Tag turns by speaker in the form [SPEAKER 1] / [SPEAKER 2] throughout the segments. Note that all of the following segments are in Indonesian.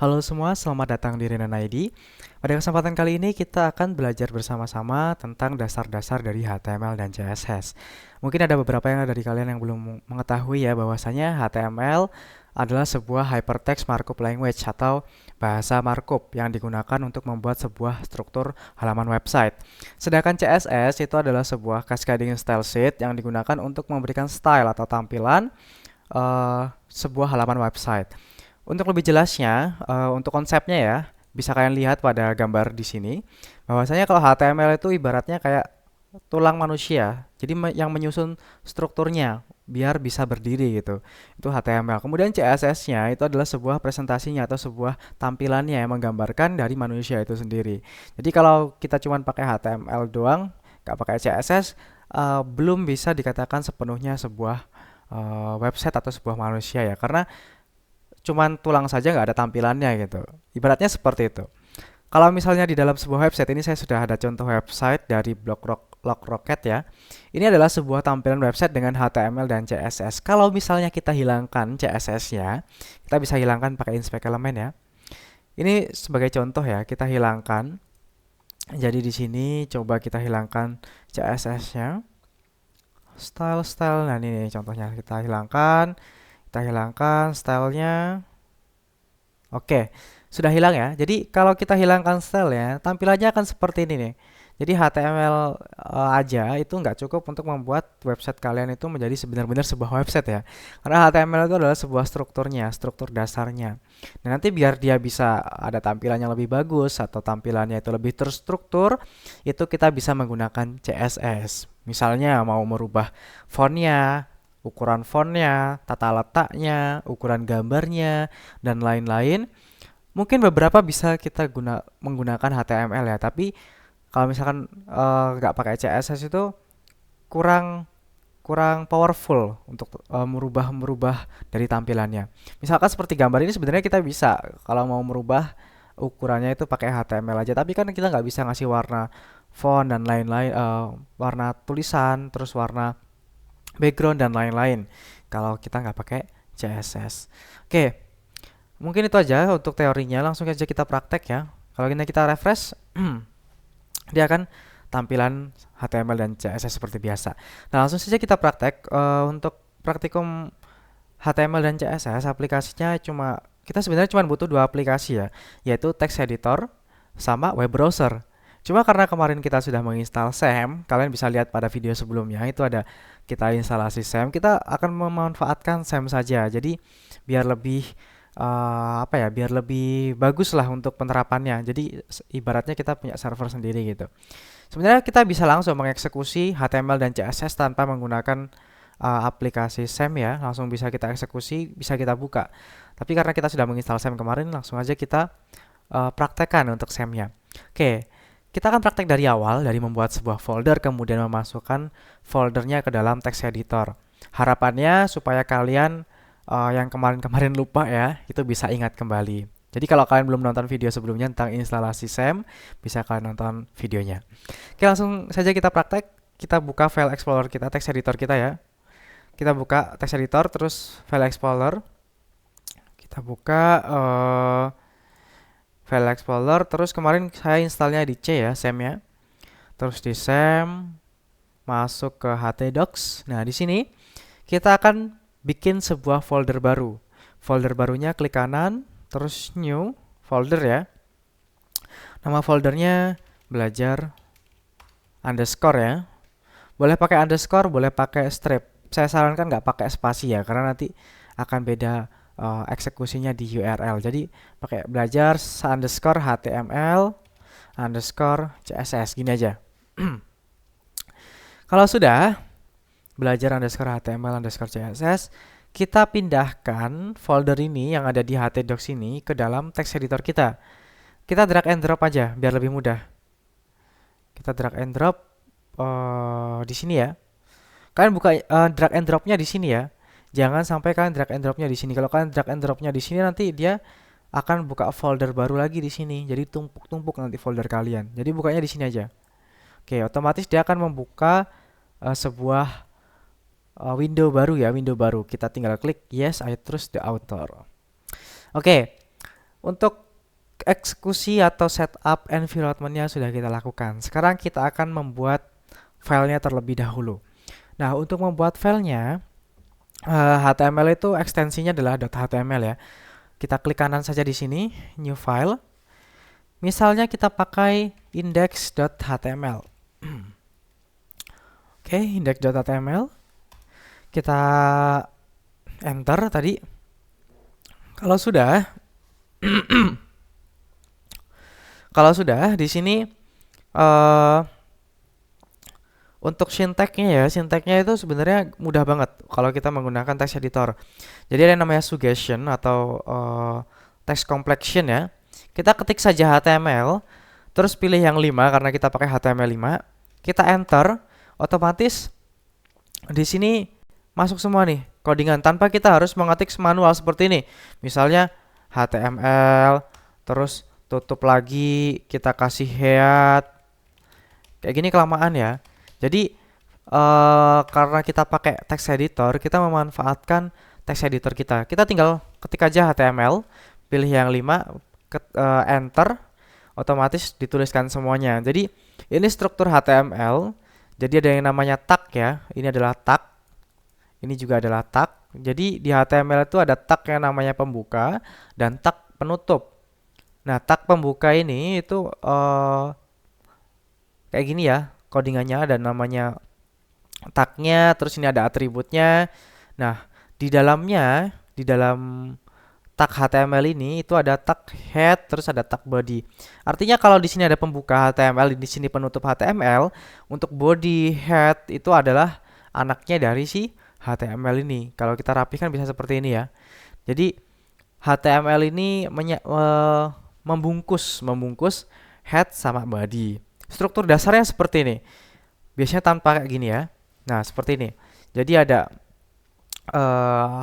[SPEAKER 1] Halo semua, selamat datang di Renan ID. Pada kesempatan kali ini kita akan belajar bersama-sama tentang dasar-dasar dari HTML dan CSS. Mungkin ada beberapa yang dari kalian yang belum mengetahui ya bahwasanya HTML adalah sebuah hypertext markup language atau bahasa markup yang digunakan untuk membuat sebuah struktur halaman website. Sedangkan CSS itu adalah sebuah cascading style sheet yang digunakan untuk memberikan style atau tampilan sebuah halaman website. Untuk lebih jelasnya, untuk konsepnya ya, bisa kalian lihat pada gambar di sini, bahwasanya kalau HTML itu ibaratnya kayak tulang manusia, jadi yang menyusun strukturnya biar bisa berdiri gitu. Itu HTML. Kemudian CSS-nya itu adalah sebuah presentasinya atau sebuah tampilannya yang menggambarkan dari manusia itu sendiri. Jadi kalau kita cuma pakai HTML doang, nggak pakai CSS, belum bisa dikatakan sepenuhnya sebuah website atau sebuah manusia ya, karena cuman tulang saja nggak ada tampilannya gitu. Ibaratnya seperti itu. Kalau misalnya di dalam sebuah website ini saya sudah ada contoh website dari Rocket ya. Ini adalah sebuah tampilan website dengan HTML dan CSS. Kalau misalnya kita hilangkan CSS-nya, kita bisa hilangkan pakai inspect element ya. Ini sebagai contoh ya, kita hilangkan. Jadi di sini coba kita hilangkan CSS-nya. Style. Nah ini contohnya kita hilangkan. Kita hilangkan stylenya. Oke, sudah hilang ya. Jadi kalau kita hilangkan style ya, tampilannya akan seperti ini nih. Jadi HTML aja itu nggak cukup untuk membuat website kalian itu menjadi benar-benar sebuah website ya. Karena HTML itu adalah sebuah strukturnya, struktur dasarnya. Dan nanti biar dia bisa ada tampilan yang lebih bagus atau tampilannya itu lebih terstruktur, itu kita bisa menggunakan CSS. Misalnya mau merubah fontnya, ukuran fontnya, tata letaknya, ukuran gambarnya, dan lain-lain. Mungkin beberapa bisa kita menggunakan HTML ya, tapi kalau misalkan nggak pakai CSS itu kurang kurang powerful untuk merubah dari tampilannya. Misalkan seperti gambar ini sebenarnya kita bisa kalau mau merubah ukurannya itu pakai HTML aja, tapi kan kita nggak bisa ngasih warna font dan lain-lain, warna tulisan, terus warna background dan lain-lain kalau kita nggak pakai CSS. Oke, mungkin itu aja untuk teorinya. Langsung aja kita praktek ya. Kalau kita refresh, dia akan tampilan HTML dan CSS seperti biasa. Nah, langsung saja kita praktek. Untuk praktikum HTML dan CSS, aplikasinya kita sebenarnya cuma butuh dua aplikasi ya, yaitu text editor sama web browser. Cuma karena kemarin kita sudah menginstal SAM, kalian bisa lihat pada video sebelumnya itu ada kita instalasi SAM, kita akan memanfaatkan SAM saja. Jadi biar lebih biar lebih bagus lah untuk penerapannya. Jadi ibaratnya kita punya server sendiri gitu. Sebenarnya kita bisa langsung mengeksekusi HTML dan CSS tanpa menggunakan aplikasi SAM ya, langsung bisa kita eksekusi, bisa kita buka. Tapi karena kita sudah menginstal SAM kemarin, langsung aja kita praktekkan untuk SAM-nya. Oke, kita akan praktek dari awal, dari membuat sebuah folder, kemudian memasukkan foldernya ke dalam text editor. Harapannya supaya kalian yang kemarin-kemarin lupa ya, itu bisa ingat kembali. Jadi kalau kalian belum nonton video sebelumnya tentang instalasi SAM, bisa kalian nonton videonya. Oke, langsung saja kita praktek. Kita buka file explorer kita, text editor kita ya. Kita buka text editor, terus file explorer. Kita buka file explorer, terus kemarin saya installnya di C ya, SAM-nya. Terus di SAM, masuk ke htdocs. Nah, di sini kita akan bikin sebuah folder baru. Folder barunya klik kanan, terus new folder ya. Nama foldernya belajar underscore ya. Boleh pakai underscore, boleh pakai strip. Saya sarankan nggak pakai spasi ya, karena nanti akan beda eksekusinya di URL. Jadi pakai belajar underscore HTML underscore CSS gini aja. Kalau sudah belajar underscore HTML underscore CSS, kita pindahkan folder ini yang ada di htdocs ini ke dalam text editor kita. Kita drag and drop aja biar lebih mudah. Kita drag and drop di sini ya. Kalian buka drag and dropnya di sini ya. Jangan sampai kalian drag and dropnya di sini. Kalau kalian drag and dropnya di sini nanti dia akan buka folder baru lagi di sini. Jadi tumpuk-tumpuk nanti folder kalian. Jadi bukanya di sini aja. Oke, otomatis dia akan membuka sebuah window baru ya, window baru. Kita tinggal klik yes, I trust the author. Oke, Untuk eksekusi atau setup environment-nya sudah kita lakukan. Sekarang kita akan membuat filenya terlebih dahulu. Nah, untuk membuat filenya, HTML itu ekstensinya adalah .html ya. Kita klik kanan saja di sini, new file. Misalnya kita pakai index.html. Oke, index.html. Kita enter tadi. Kalau sudah, di sini untuk sinteknya itu sebenarnya mudah banget kalau kita menggunakan text editor. Jadi ada yang namanya suggestion atau text completion ya. Kita ketik saja HTML, terus pilih yang 5 karena kita pakai HTML5. Kita enter, otomatis di sini masuk semua nih codingan tanpa kita harus mengetik manual seperti ini. Misalnya HTML, terus tutup lagi, kita kasih head. Kayak gini kelamaan ya. Jadi karena kita pakai text editor, kita memanfaatkan text editor kita. Kita tinggal ketik aja HTML, pilih yang 5, enter, otomatis dituliskan semuanya. Jadi ini struktur HTML. Jadi ada yang namanya tag ya. Ini adalah tag. Ini juga adalah tag. Jadi di HTML itu ada tag yang namanya pembuka dan tag penutup. Nah, tag pembuka ini itu kayak gini ya codingannya, ada namanya tagnya, terus ini ada atributnya. Nah, di dalam tag HTML ini itu ada tag head, terus ada tag body. Artinya kalau di sini ada pembuka HTML, di sini penutup HTML, untuk body head itu adalah anaknya dari si HTML ini. Kalau kita rapihkan bisa seperti ini ya. Jadi HTML ini membungkus head sama body. Struktur dasarnya seperti ini. Biasanya tanpa kayak gini ya. Nah, seperti ini. Jadi ada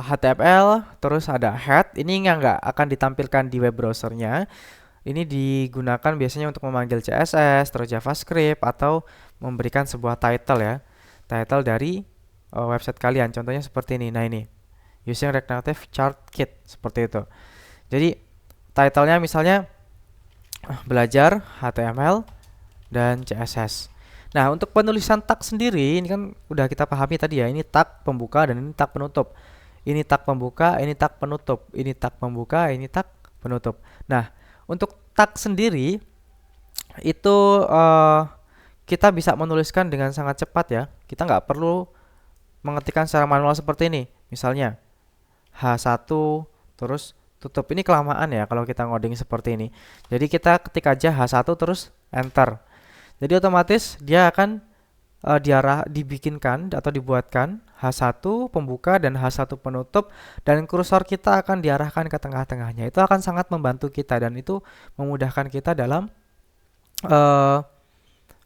[SPEAKER 1] HTML, terus ada head. Ini yang nggak akan ditampilkan di web browsernya. Ini digunakan biasanya untuk memanggil CSS, terus JavaScript, atau memberikan sebuah title ya. Title dari website kalian. Contohnya seperti ini. Nah, ini. Using Reactive Chart Kit. Seperti itu. Jadi, titlenya misalnya belajar HTML dan CSS. Nah, untuk penulisan tag sendiri, ini kan udah kita pahami tadi ya, ini tag pembuka dan ini tag penutup. Ini tag pembuka, ini tag penutup. Ini tag pembuka, ini tag penutup. Nah, untuk tag sendiri, itu kita bisa menuliskan dengan sangat cepat ya. Kita nggak perlu mengetikkan secara manual seperti ini. Misalnya, H1, terus tutup. Ini kelamaan ya kalau kita ngoding seperti ini. Jadi kita ketik aja H1 terus enter. Jadi otomatis dia akan dibikinkan atau dibuatkan H1 pembuka dan H1 penutup, dan kursor kita akan diarahkan ke tengah-tengahnya. Itu akan sangat membantu kita dan itu memudahkan kita dalam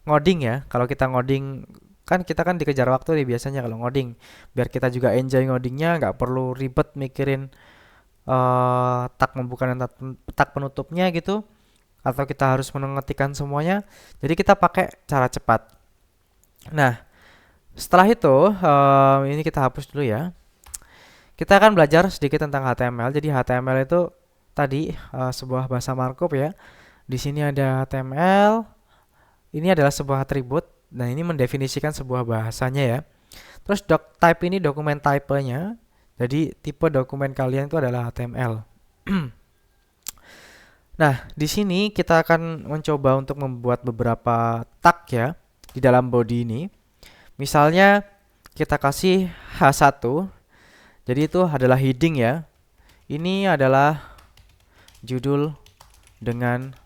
[SPEAKER 1] ngoding ya. Kalau kita ngoding kan kita kan dikejar waktu nih biasanya kalau ngoding. Biar kita juga enjoy ngodingnya, nggak perlu ribet mikirin tag pembuka dan tag penutupnya gitu. Atau kita harus mengetikkan semuanya. Jadi kita pakai cara cepat. Nah, setelah itu ini kita hapus dulu ya. Kita akan belajar sedikit tentang HTML. Jadi HTML itu tadi sebuah bahasa markup ya. Di sini ada HTML. Ini adalah sebuah atribut. Nah, ini mendefinisikan sebuah bahasanya ya. Terus doc type ini dokumen type-nya. Jadi tipe dokumen kalian itu adalah HTML. Nah, di sini kita akan mencoba untuk membuat beberapa tag ya di dalam body ini. Misalnya kita kasih H1. Jadi itu adalah heading ya. Ini adalah judul dengan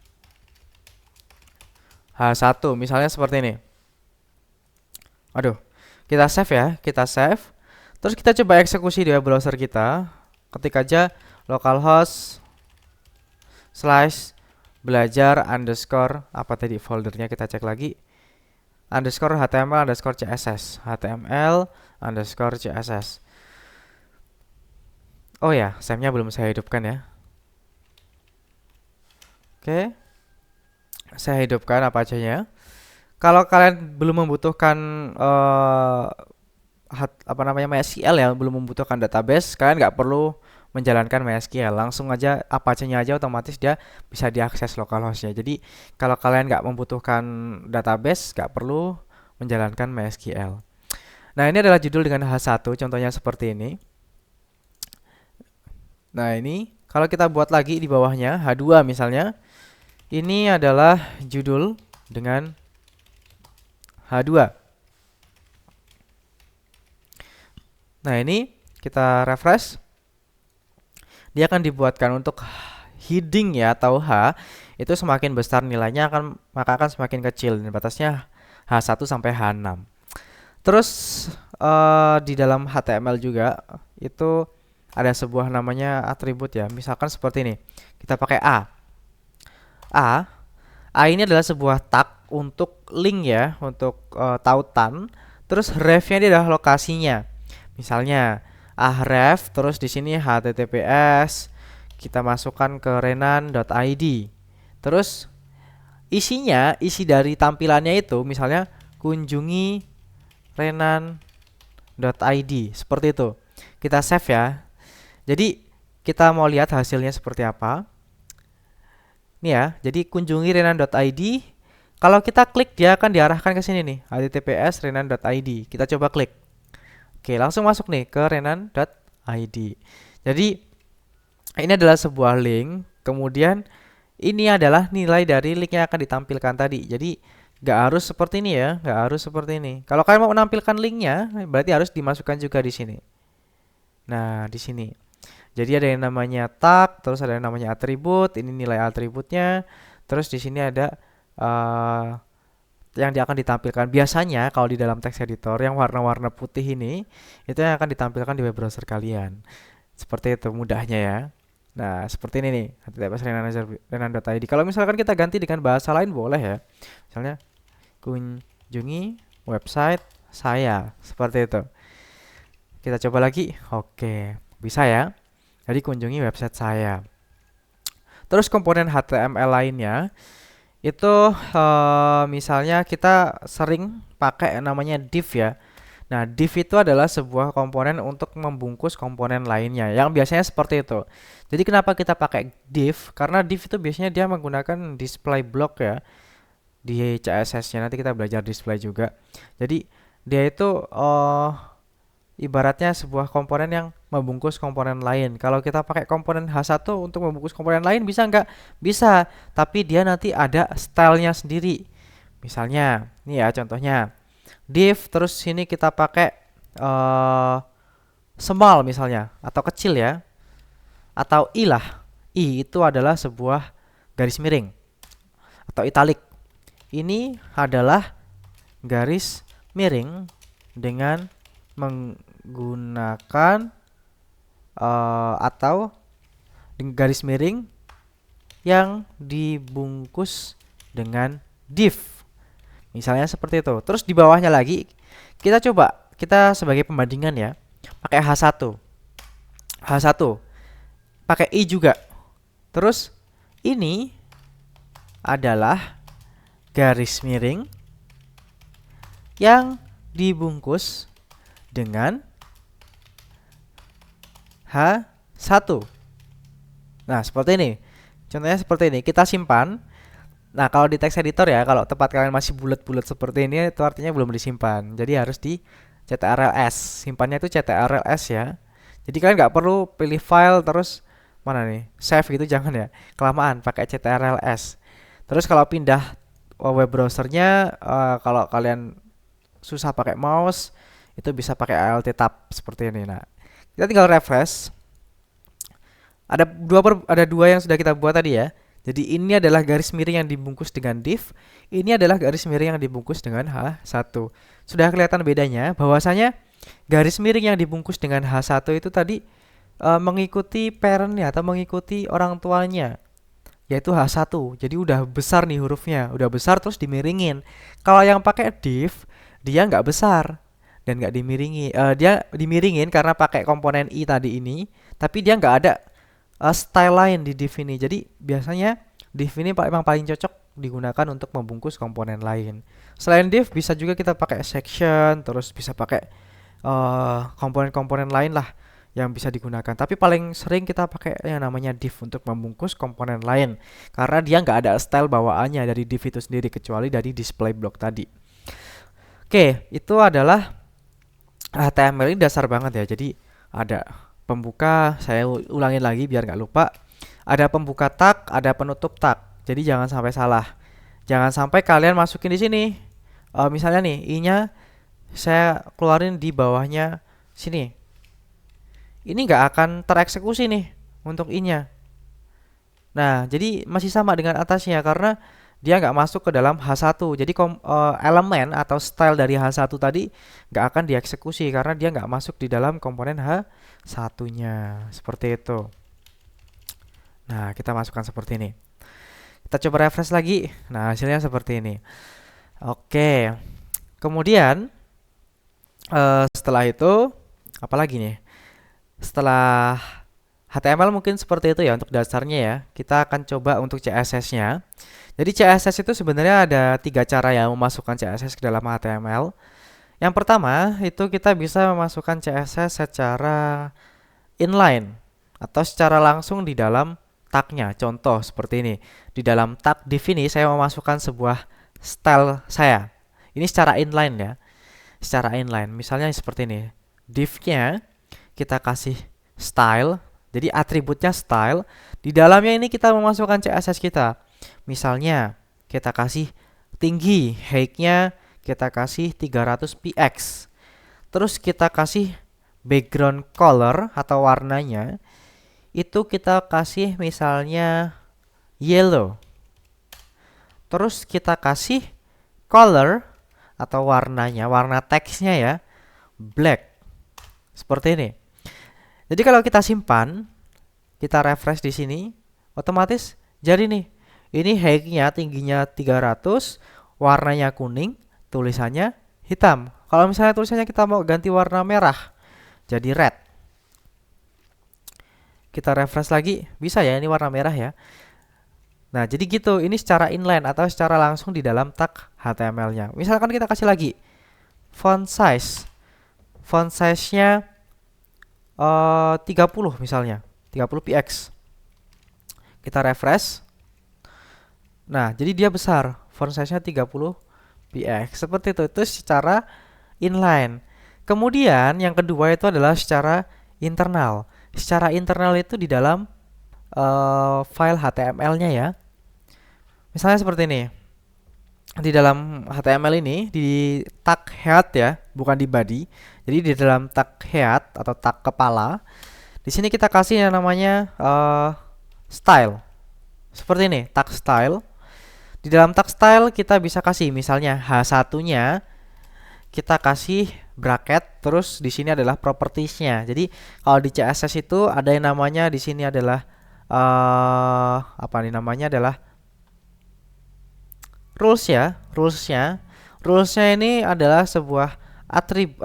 [SPEAKER 1] H1. Misalnya seperti ini. Aduh, kita save ya, kita save. Terus kita coba eksekusi di web browser kita. Ketik aja localhost /belajar underscore apa tadi foldernya, kita cek lagi, underscore HTML underscore CSS, HTML underscore CSS. Oh ya, savenya belum saya hidupkan ya. Oke, saya hidupkan apa acanya. Kalau kalian belum membutuhkan MySQL ya, belum membutuhkan database, kalian nggak perlu menjalankan MySQL. Langsung aja Apache-nya aja otomatis dia bisa diakses localhost-nya. Jadi kalau kalian nggak membutuhkan database, nggak perlu menjalankan MySQL. Nah, ini adalah judul dengan H1, contohnya seperti ini. Nah, ini kalau kita buat lagi di bawahnya, H2 misalnya, ini adalah judul dengan H2. Nah, ini kita refresh. Dia akan dibuatkan untuk heading ya atau H, itu semakin besar nilainya maka akan semakin kecil dan batasnya H1 sampai H6. Terus di dalam HTML juga itu ada sebuah namanya atribut ya. Misalkan seperti ini. Kita pakai A. A ini adalah sebuah tag untuk link ya, untuk tautan. Terus ref-nya ini adalah lokasinya. Misalnya ahref, terus di sini https, kita masukkan ke renan.id. Terus isi dari tampilannya itu misalnya kunjungi renan.id, seperti itu. Kita save ya. Jadi kita mau lihat hasilnya seperti apa. Nih ya, jadi kunjungi renan.id. Kalau kita klik dia akan diarahkan ke sini nih, https renan.id. Kita coba klik. Oke, langsung masuk nih ke renan.id. Jadi ini adalah sebuah link. Kemudian ini adalah nilai dari link yang akan ditampilkan tadi. Jadi nggak harus seperti ini ya, nggak harus seperti ini. Kalau kalian mau menampilkan linknya, berarti harus dimasukkan juga di sini. Nah, di sini. Jadi ada yang namanya tag, terus ada yang namanya atribut. Ini nilai atributnya. Terus di sini ada yang dia akan ditampilkan. Biasanya kalau di dalam text editor yang warna-warna putih ini, itu yang akan ditampilkan di web browser kalian. Seperti itu mudahnya ya. Nah, seperti ini nih, https renan.id. Kalau misalkan kita ganti dengan bahasa lain boleh ya. Misalnya kunjungi website saya, seperti itu. Kita coba lagi. Oke, bisa ya. Jadi kunjungi website saya. Terus komponen HTML lainnya itu misalnya kita sering pakai namanya div ya. Nah, div itu adalah sebuah komponen untuk membungkus komponen lainnya yang biasanya seperti itu. Jadi kenapa kita pakai div? Karena div itu biasanya dia menggunakan display block ya di CSS-nya. Nanti kita belajar display juga. Jadi dia itu ibaratnya sebuah komponen yang membungkus komponen lain. Kalau kita pakai komponen H1 untuk membungkus komponen lain bisa nggak? Bisa, tapi dia nanti ada stylenya sendiri. Misalnya, ini ya contohnya. Div, terus sini kita pakai small misalnya, atau kecil ya. Atau I lah. I itu adalah sebuah garis miring. Atau italic. Ini adalah garis miring dengan menggunakan atau garis miring yang dibungkus dengan div. Misalnya seperti itu. Terus di bawahnya lagi kita sebagai pembandingan ya, pakai H1. H1 pakai I juga. Terus ini adalah garis miring yang dibungkus dengan H1. Nah, seperti ini. Contohnya seperti ini. Kita simpan. Nah, kalau di text editor ya, kalau tempat kalian masih bulat-bulat seperti ini, itu artinya belum disimpan. Jadi harus di ctrls. Simpannya itu ctrls ya. Jadi kalian nggak perlu pilih file terus mana nih, save gitu, jangan ya. Kelamaan, pakai ctrls. Terus kalau pindah web browsernya, kalau kalian susah pakai mouse, itu bisa pakai alt tab seperti ini. Nah, kita tinggal refresh. Ada dua yang sudah kita buat tadi ya. Jadi ini adalah garis miring yang dibungkus dengan div. Ini adalah garis miring yang dibungkus dengan H1. Sudah kelihatan bedanya bahwasanya garis miring yang dibungkus dengan H1 itu tadi mengikuti parentnya atau mengikuti orang tuanya, yaitu H1. Jadi udah besar nih hurufnya, udah besar terus dimiringin. Kalau yang pakai div, dia nggak besar dan nggak dimiringi. Dia dimiringin karena pakai komponen I tadi ini, tapi dia nggak ada style lain di div ini. Jadi biasanya div ini memang paling cocok digunakan untuk membungkus komponen lain. Selain div bisa juga kita pakai section, terus bisa pakai komponen-komponen lain lah yang bisa digunakan. Tapi paling sering kita pakai yang namanya div untuk membungkus komponen lain, karena dia nggak ada style bawaannya dari div itu sendiri kecuali dari display block tadi. Oke, itu adalah HTML ini dasar banget ya. Jadi ada pembuka, saya ulangin lagi biar nggak lupa. Ada pembuka tag, ada penutup tag. Jadi jangan sampai salah. Jangan sampai kalian masukin di sini. Misalnya nih, i-nya saya keluarin di bawahnya sini. Ini nggak akan tereksekusi nih untuk i-nya. Nah, jadi masih sama dengan atasnya karena dia nggak masuk ke dalam H1. Jadi elemen atau style dari H1 tadi nggak akan dieksekusi karena dia nggak masuk di dalam komponen H1-nya. Seperti itu. Nah, kita masukkan seperti ini. Kita coba refresh lagi. Nah, hasilnya seperti ini. Oke. Kemudian setelah itu apa lagi nih? Setelah HTML mungkin seperti itu ya untuk dasarnya ya. Kita akan coba untuk CSS-nya. Jadi CSS itu sebenarnya ada 3 cara ya memasukkan CSS ke dalam HTML. Yang pertama itu kita bisa memasukkan CSS secara inline atau secara langsung di dalam tagnya. Contoh seperti ini. Di dalam tag div ini saya memasukkan sebuah style saya. Ini secara inline ya. Secara inline. Misalnya seperti ini. Div-nya kita kasih style. Jadi atributnya style. Di dalamnya ini kita memasukkan CSS kita. Misalnya kita kasih tinggi. Height-nya kita kasih 300 px. Terus kita kasih background color atau warnanya. Itu kita kasih misalnya yellow. Terus kita kasih color atau warnanya, warna teksnya ya, black. Seperti ini. Jadi kalau kita simpan, kita refresh di sini, otomatis jadi nih. Ini height-nya tingginya 300, warnanya kuning, tulisannya hitam. Kalau misalnya tulisannya kita mau ganti warna merah, jadi red. Kita refresh lagi, bisa ya ini warna merah ya. Nah, jadi gitu, ini secara inline atau secara langsung di dalam tag HTML-nya. Misalkan kita kasih lagi font size. Font size-nya 30 misalnya, 30 px. Kita refresh. Nah, jadi dia besar. Font size-nya 30 px. Seperti itu secara inline. Kemudian yang kedua itu adalah secara internal. Secara internal itu di dalam file HTML-nya ya. Misalnya seperti ini. Di dalam HTML ini di tag head ya, bukan di body. Jadi di dalam tag head atau tag kepala, di sini kita kasih yang namanya style. Seperti ini, tag style. Di dalam tag style kita bisa kasih misalnya H1-nya kita kasih bracket, terus di sini adalah properties-nya. Jadi kalau di CSS itu ada yang namanya di sini adalah apa nih namanya adalah rules ya, rulesnya ini adalah sebuah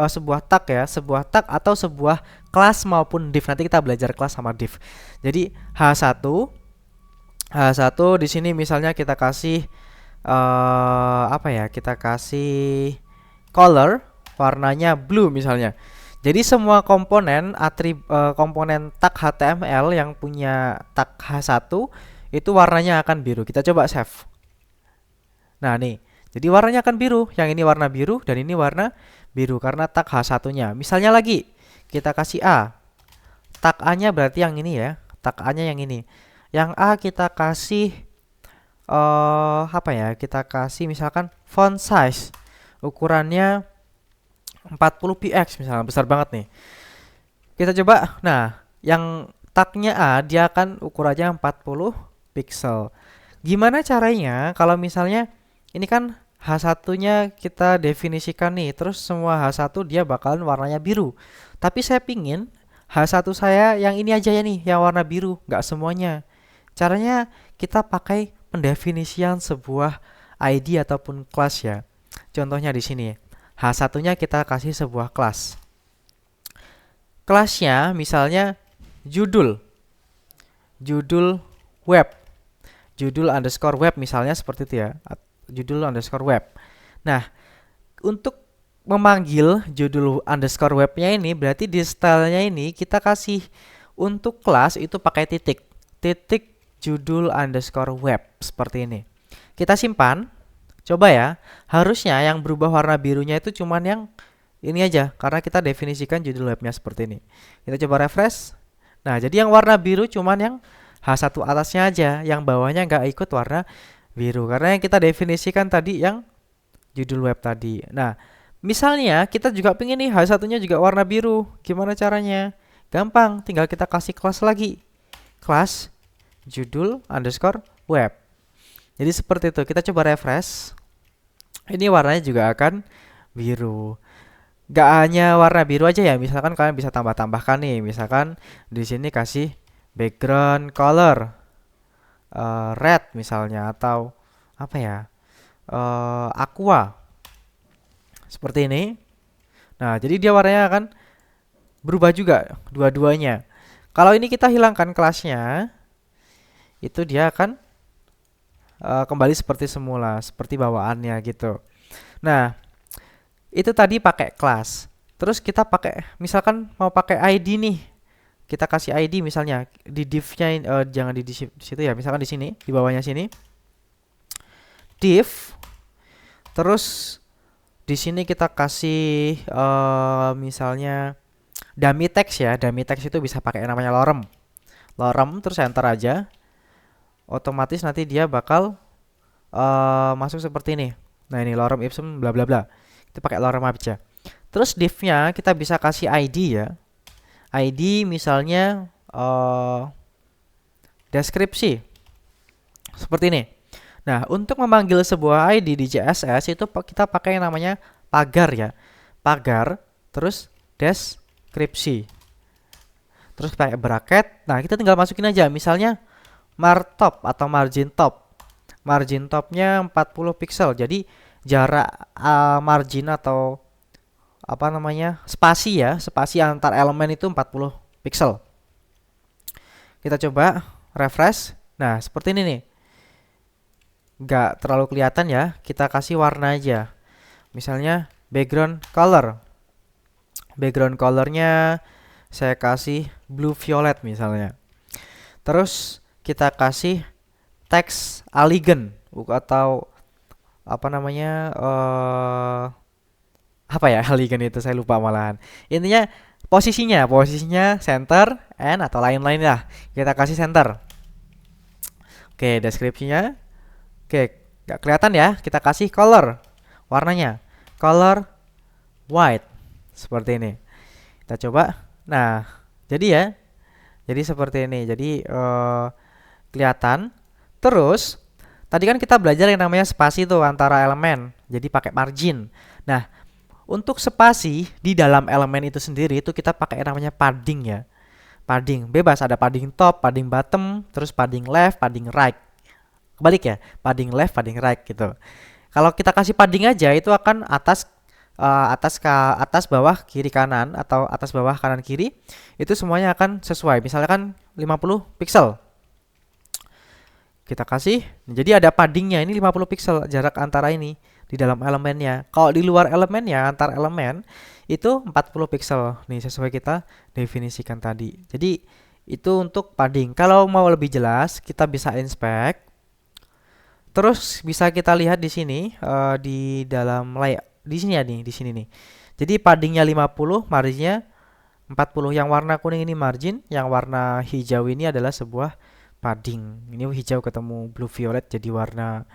[SPEAKER 1] sebuah tag ya, sebuah tag atau sebuah kelas maupun div. Nanti kita belajar kelas sama div. Jadi H1 di sini misalnya kita kasih apa ya? Kita kasih color, warnanya blue misalnya. Jadi semua komponen komponen tag HTML yang punya tag H1 itu warnanya akan biru. Kita coba save. Nah nih, jadi warnanya akan biru. Yang ini warna biru dan ini warna biru karena tag H1-nya. Misalnya lagi, kita kasih A. Tag A-nya berarti yang ini ya. Tag A-nya yang ini. Yang A kita kasih apa ya? Kita kasih misalkan font size. Ukurannya 40 px misalnya, besar banget nih. Kita coba. Nah, yang tagnya A dia akan ukurannya 40 pixel. Gimana caranya kalau misalnya ini kan H1-nya kita definisikan nih, terus semua H1 dia bakalan warnanya biru. Tapi saya pingin H1 saya yang ini aja ya nih, yang warna biru, nggak semuanya. Caranya kita pakai pendefinisian sebuah ID ataupun kelas ya. Contohnya di sini, H1-nya kita kasih sebuah kelas. Kelasnya misalnya judul web, judul underscore web misalnya seperti itu ya. Judul underscore web. Nah, untuk memanggil judul underscore webnya ini, berarti di stylenya ini kita kasih untuk kelas itu pakai titik. Titik judul underscore web seperti ini. Kita simpan. Coba ya. Harusnya yang berubah warna birunya itu cuman yang ini aja, karena kita definisikan judul webnya seperti ini. Kita coba refresh. Nah, jadi yang warna biru cuman yang H1 atasnya aja, yang bawahnya nggak ikut warna biru. Karena yang kita definisikan tadi yang judul web tadi. Nah, misalnya kita juga pengen nih H1-nya juga warna biru. Gimana caranya? Gampang, tinggal kita kasih kelas lagi. Kelas judul underscore web. Jadi seperti itu. Kita coba refresh. Ini warnanya juga akan biru. Gak hanya warna biru aja ya. Misalkan kalian bisa tambah-tambahkan nih. Misalkan di sini kasih background color red misalnya, atau apa ya, aqua seperti ini. Nah, jadi dia warnanya akan berubah juga dua-duanya. Kalau ini kita hilangkan kelasnya, itu dia akan kembali seperti semula, seperti bawaannya gitu. Nah, itu tadi pakai kelas. Terus kita pakai, misalkan mau pakai ID nih, kita kasih ID misalnya di div-nya, jangan di situ ya, misalkan di sini, di bawahnya sini, div. Terus di sini kita kasih misalnya dummy text ya. Dummy text itu bisa pakai namanya lorem. Lorem terus enter aja. Otomatis nanti dia bakal masuk seperti ini. Nah, ini lorem ipsum bla bla bla. Kita pakai lorem aja. Terus div-nya kita bisa kasih ID ya. ID misalnya deskripsi. Seperti ini. Nah, untuk memanggil sebuah ID di CSS itu kita pakai yang namanya pagar ya. Pagar, terus deskripsi. Terus pakai bracket. Nah, kita tinggal masukin aja. Misalnya martop atau margin top. Margin topnya 40 pixel. Jadi jarak margin atau apa namanya, spasi ya. Spasi antar elemen itu 40 pixel. Kita coba refresh. Nah, seperti ini nih. Nggak terlalu kelihatan ya, kita kasih warna aja. Misalnya background color. Background colornya saya kasih blue violet misalnya. Terus kita kasih text elegant atau apa namanya, apa ya elegant itu, saya lupa malahan. Intinya posisinya center, and atau lain-lain lah. Kita kasih center. Oke, deskripsinya. Oke, nggak kelihatan ya. Kita kasih color, warnanya color white seperti ini. Kita coba. Nah, jadi seperti ini. Jadi kelihatan. Terus tadi kan kita belajar yang namanya spasi tuh antara elemen. Jadi pakai margin. Nah, untuk spasi di dalam elemen itu sendiri itu kita pakai yang namanya padding ya. Padding bebas, ada padding top, padding bottom, terus padding left, padding right. Kebalik ya, padding left, padding right gitu. Kalau kita kasih padding aja itu akan atas atas bawah kiri kanan, atau atas bawah kanan kiri, itu semuanya akan sesuai. Misalnya kan 50 pixel. Kita kasih, jadi ada paddingnya ini 50 pixel jarak antara ini di dalam elemennya. Kalau di luar elemennya, antar elemen itu 40 pixel. Nih sesuai kita definisikan tadi. Jadi itu untuk padding. Kalau mau lebih jelas, kita bisa inspect. Terus bisa kita lihat di sini di dalam layout di sini ya nih, di sini nih. Jadi paddingnya 50, marginnya 40. Yang warna kuning ini margin, yang warna hijau ini adalah sebuah padding. Ini hijau ketemu blue violet jadi warna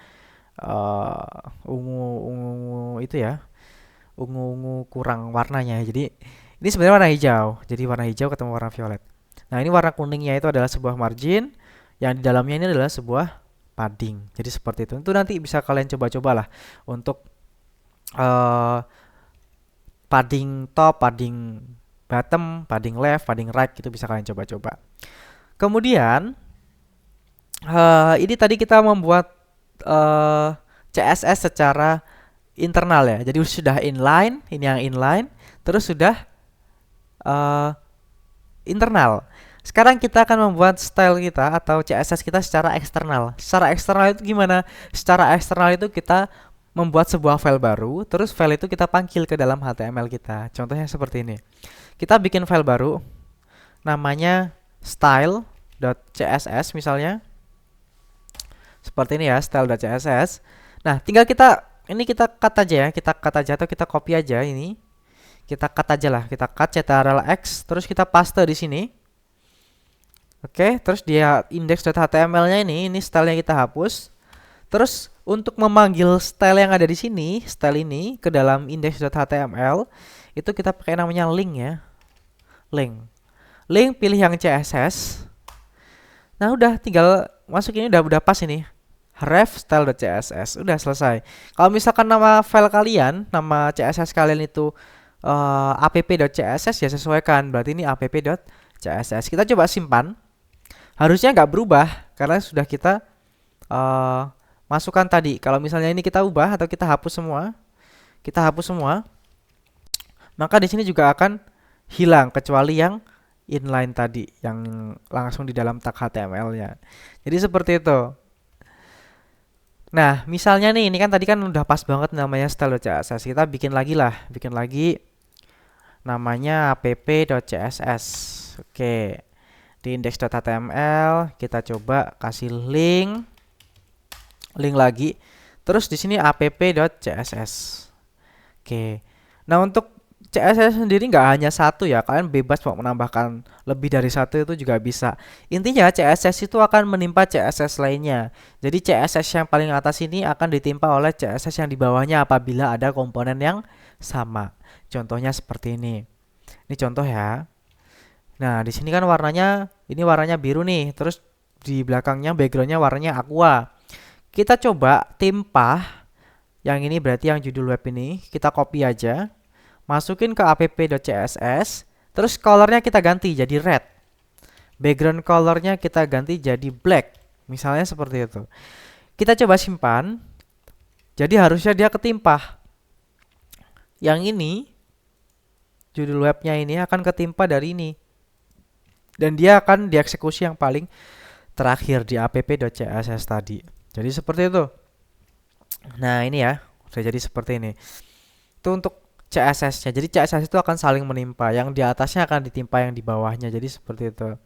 [SPEAKER 1] ungu itu ya. Ungu kurang warnanya. Jadi ini sebenarnya warna hijau. Jadi warna hijau ketemu warna violet. Nah, ini warna kuningnya itu adalah sebuah margin, yang di dalamnya ini adalah sebuah padding. Jadi seperti itu. Itu nanti bisa kalian coba-cobalah untuk padding top, padding bottom, padding left, padding right, itu bisa kalian coba-coba. Kemudian ini tadi kita membuat CSS secara internal ya. Jadi sudah inline, ini yang inline, terus sudah internal. Sekarang kita akan membuat style kita atau CSS kita secara eksternal. Secara eksternal itu gimana? Secara eksternal itu kita membuat sebuah file baru, terus file itu kita panggil ke dalam HTML kita. Contohnya seperti ini. Kita bikin file baru, namanya style.css misalnya. Seperti ini ya, style.css. Nah, tinggal kita cut aja ya, kita cut aja atau kita copy aja ini. Kita cut aja lah, kita cut ctrl X, terus kita paste di sini. Oke, terus dia index.html-nya ini style-nya kita hapus. Terus untuk memanggil style yang ada di sini, style ini ke dalam index.html, itu kita pakai namanya link ya. Link pilih yang CSS. Nah, udah tinggal masuk ini udah pas ini. Ref style.css, udah selesai. Kalau misalkan nama file kalian, nama CSS kalian itu app.css ya sesuaikan, berarti ini app.css. Kita coba simpan. Harusnya nggak berubah karena sudah kita masukkan tadi. Kalau misalnya ini kita ubah atau kita hapus semua, maka di sini juga akan hilang kecuali yang inline tadi yang langsung di dalam tag HTML-nya. Jadi seperti itu. Nah, misalnya nih, ini kan tadi kan udah pas banget namanya style.css. Kita bikin lagi namanya app.css. Oke. Di index.html kita coba kasih link lagi. Terus di sini app.css. Oke. Nah, untuk CSS sendiri nggak hanya satu ya, kalian bebas mau menambahkan lebih dari satu itu juga bisa. Intinya CSS itu akan menimpa CSS lainnya. Jadi CSS yang paling atas ini akan ditimpa oleh CSS yang di bawahnya apabila ada komponen yang sama. Contohnya seperti ini. Ini contoh ya. Nah, di sini kan warnanya biru nih, terus di belakangnya backgroundnya warnanya aqua. Kita coba timpa yang ini, berarti yang judul web ini kita copy aja. Masukin ke app.css, terus colornya kita ganti jadi red. Background colornya kita ganti jadi black. Misalnya seperti itu. Kita coba simpan. Jadi harusnya dia ketimpa. Yang ini, judul webnya ini akan ketimpa dari ini. Dan dia akan dieksekusi yang paling terakhir di app.css tadi. Jadi seperti itu. Nah, ini ya, udah jadi seperti ini. Itu untuk CSS-nya. Jadi CSS itu akan saling menimpa. Yang di atasnya akan ditimpa yang di bawahnya. Jadi seperti itu.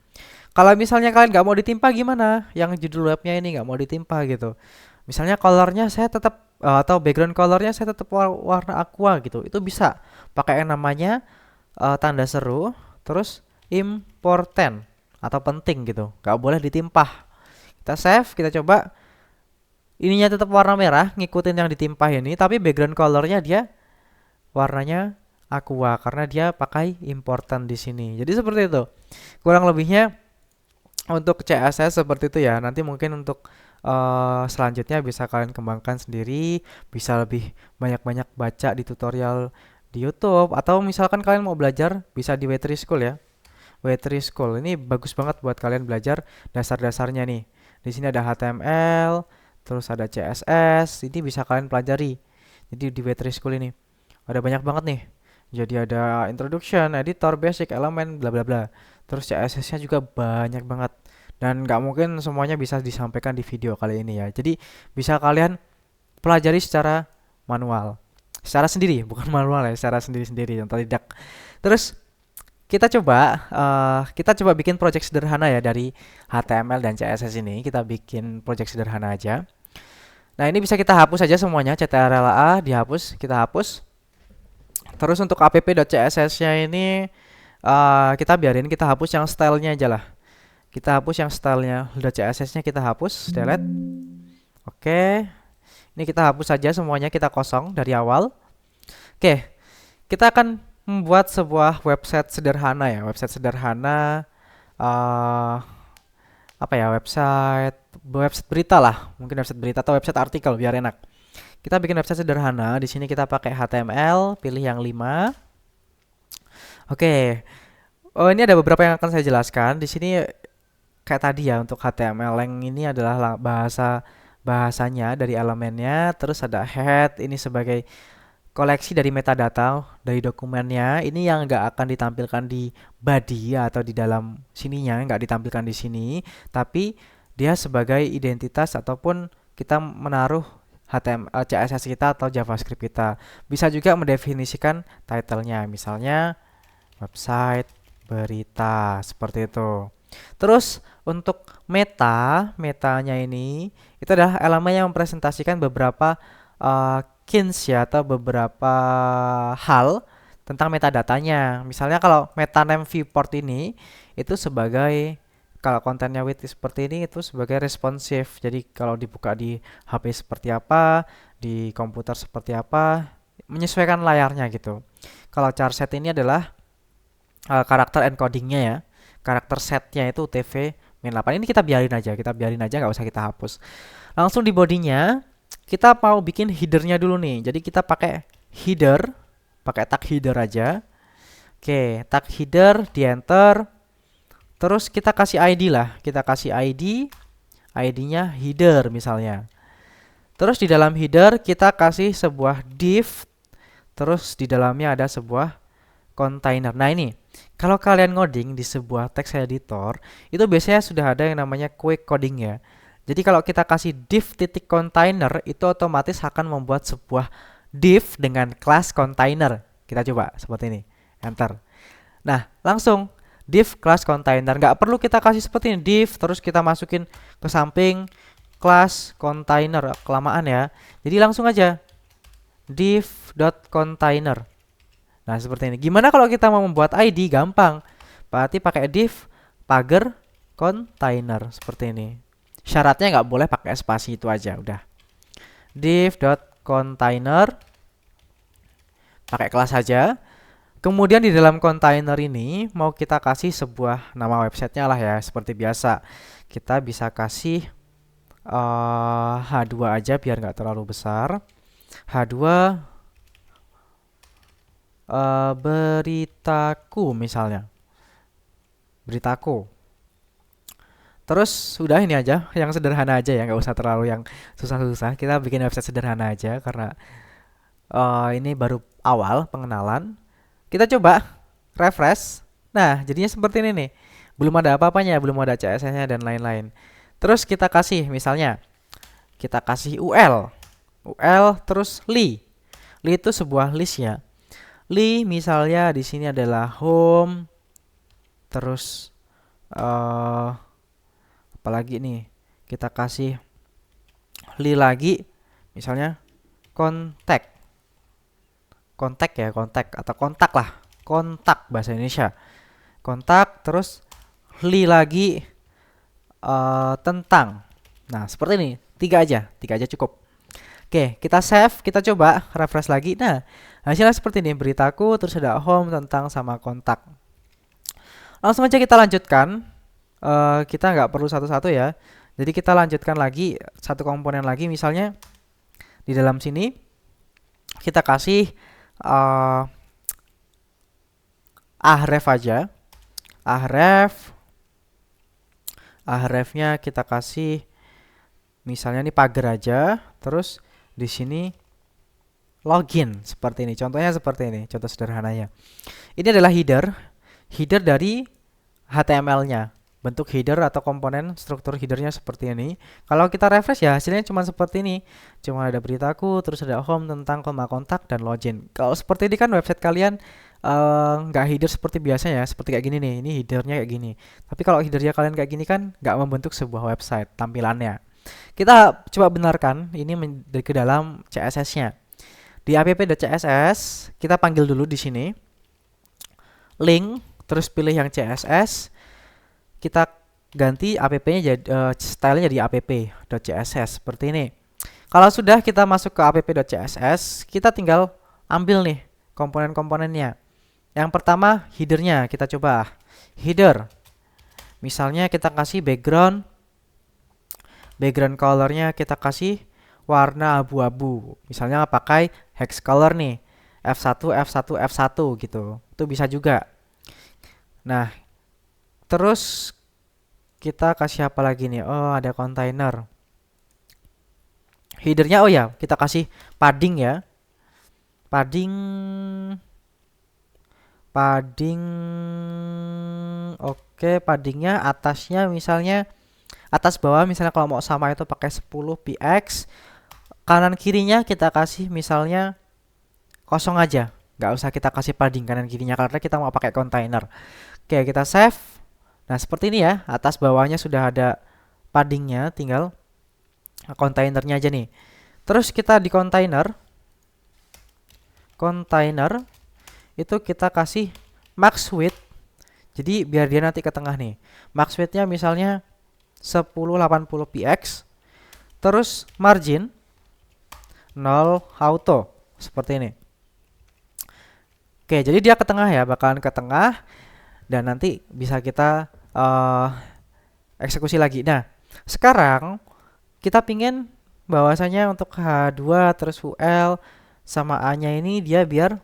[SPEAKER 1] Kalau misalnya kalian nggak mau ditimpa gimana? Yang judul webnya ini nggak mau ditimpa gitu. Misalnya colornya saya tetap atau background colornya saya tetap warna aqua gitu. Itu bisa pakai yang namanya tanda seru, terus important atau penting gitu. Nggak boleh ditimpa. Kita save, kita coba. Ininya tetap warna merah, ngikutin yang ditimpa ini, tapi background colornya dia warnanya aqua karena dia pakai important di sini. Jadi seperti itu. Kurang lebihnya untuk CSS seperti itu ya. Nanti mungkin untuk selanjutnya bisa kalian kembangkan sendiri, bisa lebih banyak-banyak baca di tutorial di YouTube atau misalkan kalian mau belajar bisa di W3 School ya. W3 School ini bagus banget buat kalian belajar dasar-dasarnya nih. Di sini ada HTML, terus ada CSS, ini bisa kalian pelajari. Jadi di W3 School ini ada banyak banget nih. Jadi ada introduction, editor, basic, elemen, bla bla bla. Terus CSS-nya juga banyak banget. Dan nggak mungkin semuanya bisa disampaikan di video kali ini ya. Jadi bisa kalian pelajari secara manual. Secara sendiri, bukan manual ya, secara sendiri-sendiri, otodidak. Terus kita coba bikin project sederhana ya dari HTML dan CSS ini. Kita bikin project sederhana aja. Nah, ini bisa kita hapus aja semuanya, CTRL-A dihapus, kita hapus. Terus untuk app.css-nya ini kita biarin, kita hapus yang stylenya aja lah. Kita hapus yang stylenya, .css-nya kita hapus, delete. Oke. Ini kita hapus saja semuanya, kita kosong dari awal. Oke. Kita akan membuat sebuah website sederhana ya, website sederhana website berita lah, mungkin website berita atau website artikel biar enak. Kita bikin website sederhana. Di sini kita pakai HTML, pilih yang 5. Oke. Oh, ini ada beberapa yang akan saya jelaskan. Di sini kayak tadi ya untuk HTML yang ini adalah bahasanya dari elemennya, terus ada head ini sebagai koleksi dari metadata dari dokumennya. Ini yang nggak akan ditampilkan di body atau di dalam sininya, nggak ditampilkan di sini, tapi dia sebagai identitas ataupun kita menaruh CSS kita atau JavaScript kita. Bisa juga mendefinisikan title-nya, misalnya website berita seperti itu. Terus untuk metanya ini itu adalah elemen yang mempresentasikan beberapa keys ya, atau beberapa hal tentang metadatanya. Misalnya kalau meta name viewport ini itu sebagai, kalau kontennya with seperti ini itu sebagai responsif. Jadi kalau dibuka di HP seperti apa, di komputer seperti apa, menyesuaikan layarnya gitu. Kalau char set ini adalah karakter encodingnya ya. Karakter setnya itu UTF-8. Ini kita biarin aja, nggak usah kita hapus. Langsung di bodinya kita mau bikin headernya dulu nih. Jadi kita pakai header, pakai tag header aja. Oke, tag header di enter. Terus kita kasih ID lah, kita kasih ID-nya header misalnya. Terus di dalam header kita kasih sebuah div. Terus di dalamnya ada sebuah container. Nah ini, kalau kalian ngoding di sebuah text editor, itu biasanya sudah ada yang namanya quick coding ya. Jadi kalau kita kasih div.container, itu otomatis akan membuat sebuah div dengan class container. Kita coba seperti ini, enter. Nah, langsung div class container. Nggak perlu kita kasih seperti ini, div, terus kita masukin ke samping class container, kelamaan ya. Jadi langsung aja div.container. Nah, seperti ini. Gimana kalau kita mau membuat ID? Gampang. Berarti pakai div pagar container seperti ini. Syaratnya nggak boleh pakai spasi, itu aja udah. Div.container, pakai kelas saja. Kemudian di dalam container ini mau kita kasih sebuah nama websitenya lah ya, seperti biasa. Kita bisa kasih H2 aja biar nggak terlalu besar. H2 beritaku misalnya, beritaku. Terus udah, ini aja yang sederhana aja ya, nggak usah terlalu yang susah-susah. Kita bikin website sederhana aja karena ini baru awal pengenalan. Kita coba refresh. Nah, jadinya seperti ini nih. Belum ada apa-apanya, belum ada CSS-nya dan lain-lain. Terus kita kasih misalnya, kita kasih UL terus li itu sebuah listnya. Li misalnya di sini adalah home, terus apalagi nih, kita kasih li lagi, misalnya kontak ya, kontak atau kontak lah, kontak bahasa Indonesia, kontak, terus li lagi tentang. Nah seperti ini, tiga aja cukup. Oke, kita save, kita coba refresh lagi. Nah, hasilnya seperti ini, beritaku, terus ada home, tentang, sama kontak. Langsung aja kita lanjutkan. Kita nggak perlu satu-satu ya. Jadi kita lanjutkan lagi, satu komponen lagi. Misalnya di dalam sini kita kasih ahref aja. Ahrefnya kita kasih misalnya ini pagar aja. Terus di sini login seperti ini. Contohnya seperti ini, contoh sederhananya. Ini adalah header dari HTML-nya. Bentuk header atau komponen struktur headernya seperti ini. Kalau kita refresh ya hasilnya cuma seperti ini. Cuma ada beritaku, terus ada home, tentang, kontak, dan login. Kalau seperti ini kan website kalian nggak header seperti biasa ya, seperti kayak gini nih. Ini headernya kayak gini. Tapi kalau headernya kalian kayak gini kan nggak membentuk sebuah website tampilannya. Kita coba benarkan ini ke dalam CSS-nya. Di app.css kita panggil dulu di sini link, terus pilih yang CSS. Kita ganti app-nya jadi stylenya di app.css seperti ini. Kalau sudah kita masuk ke app.css, kita tinggal ambil nih komponen-komponennya. Yang pertama headernya, kita coba header. Misalnya kita kasih background colornya kita kasih warna abu-abu. Misalnya pakai hex color nih, F1 gitu. Itu bisa juga. Nah, terus kita kasih apa lagi nih? Oh, ada container. Headernya, oh ya, kita kasih padding ya. Padding. Oke, paddingnya atasnya misalnya atas bawah, misalnya kalau mau sama itu pakai 10 px, kanan kirinya kita kasih misalnya kosong aja, nggak usah kita kasih padding kanan kirinya karena kita mau pakai kontainer. Oke, kita save. Nah, seperti ini ya, atas bawahnya sudah ada paddingnya, tinggal kontainernya aja nih. Terus kita di kontainer itu kita kasih max width. Jadi biar dia nanti ke tengah nih. Max width-nya misalnya 1080 px. Terus margin 0 auto seperti ini. Oke, jadi dia ke tengah ya, bakalan ke tengah dan nanti bisa kita eksekusi lagi. Nah, sekarang kita pingin bahwasanya untuk H2 terus UL sama A-nya ini dia biar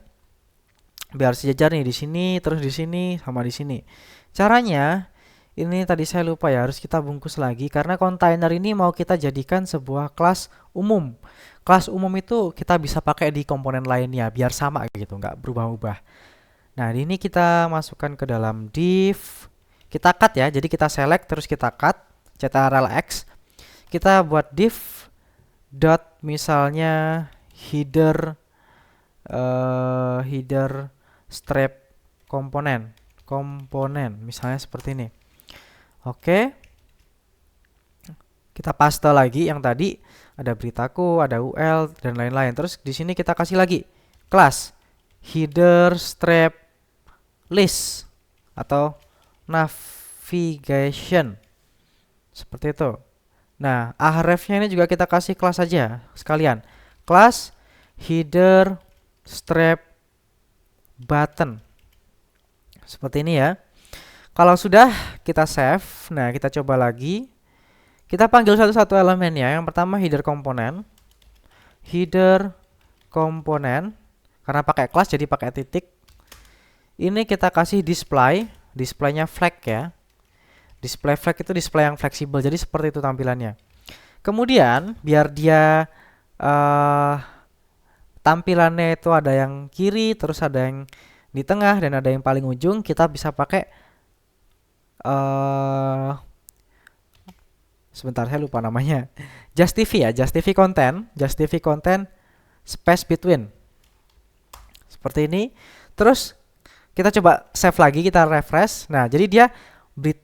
[SPEAKER 1] sejajar nih di sini, terus di sini sama di sini. Caranya ini tadi saya lupa ya, harus kita bungkus lagi karena kontainer ini mau kita jadikan sebuah kelas umum. Kelas umum itu kita bisa pakai di komponen lainnya biar sama gitu, nggak berubah-ubah. Nah, ini kita masukkan ke dalam div. Kita cut ya, jadi kita select terus kita cut Ctrl X. Kita buat div dot misalnya header strap komponen misalnya seperti ini. Oke, kita paste lagi yang tadi ada beritaku, ada UL dan lain-lain. Terus di sini kita kasih lagi kelas header strap list atau navigation seperti itu. Nah, ahrefs-nya ini juga kita kasih kelas aja sekalian. Kelas header strap button. Seperti ini ya. Kalau sudah kita save, nah kita coba lagi. Kita panggil satu-satu elemennya. Yang pertama header komponen. Header komponen. Karena pakai kelas jadi pakai titik. Ini kita kasih display. Displaynya flag ya. Display flag itu display yang fleksibel. Jadi seperti itu tampilannya. Kemudian biar dia tampilannya itu ada yang kiri, terus ada yang di tengah dan ada yang paling ujung, kita bisa pakai sebentar saya lupa namanya. Justify ya, justify content space between. Seperti ini. Terus kita coba save lagi, kita refresh. Nah, jadi dia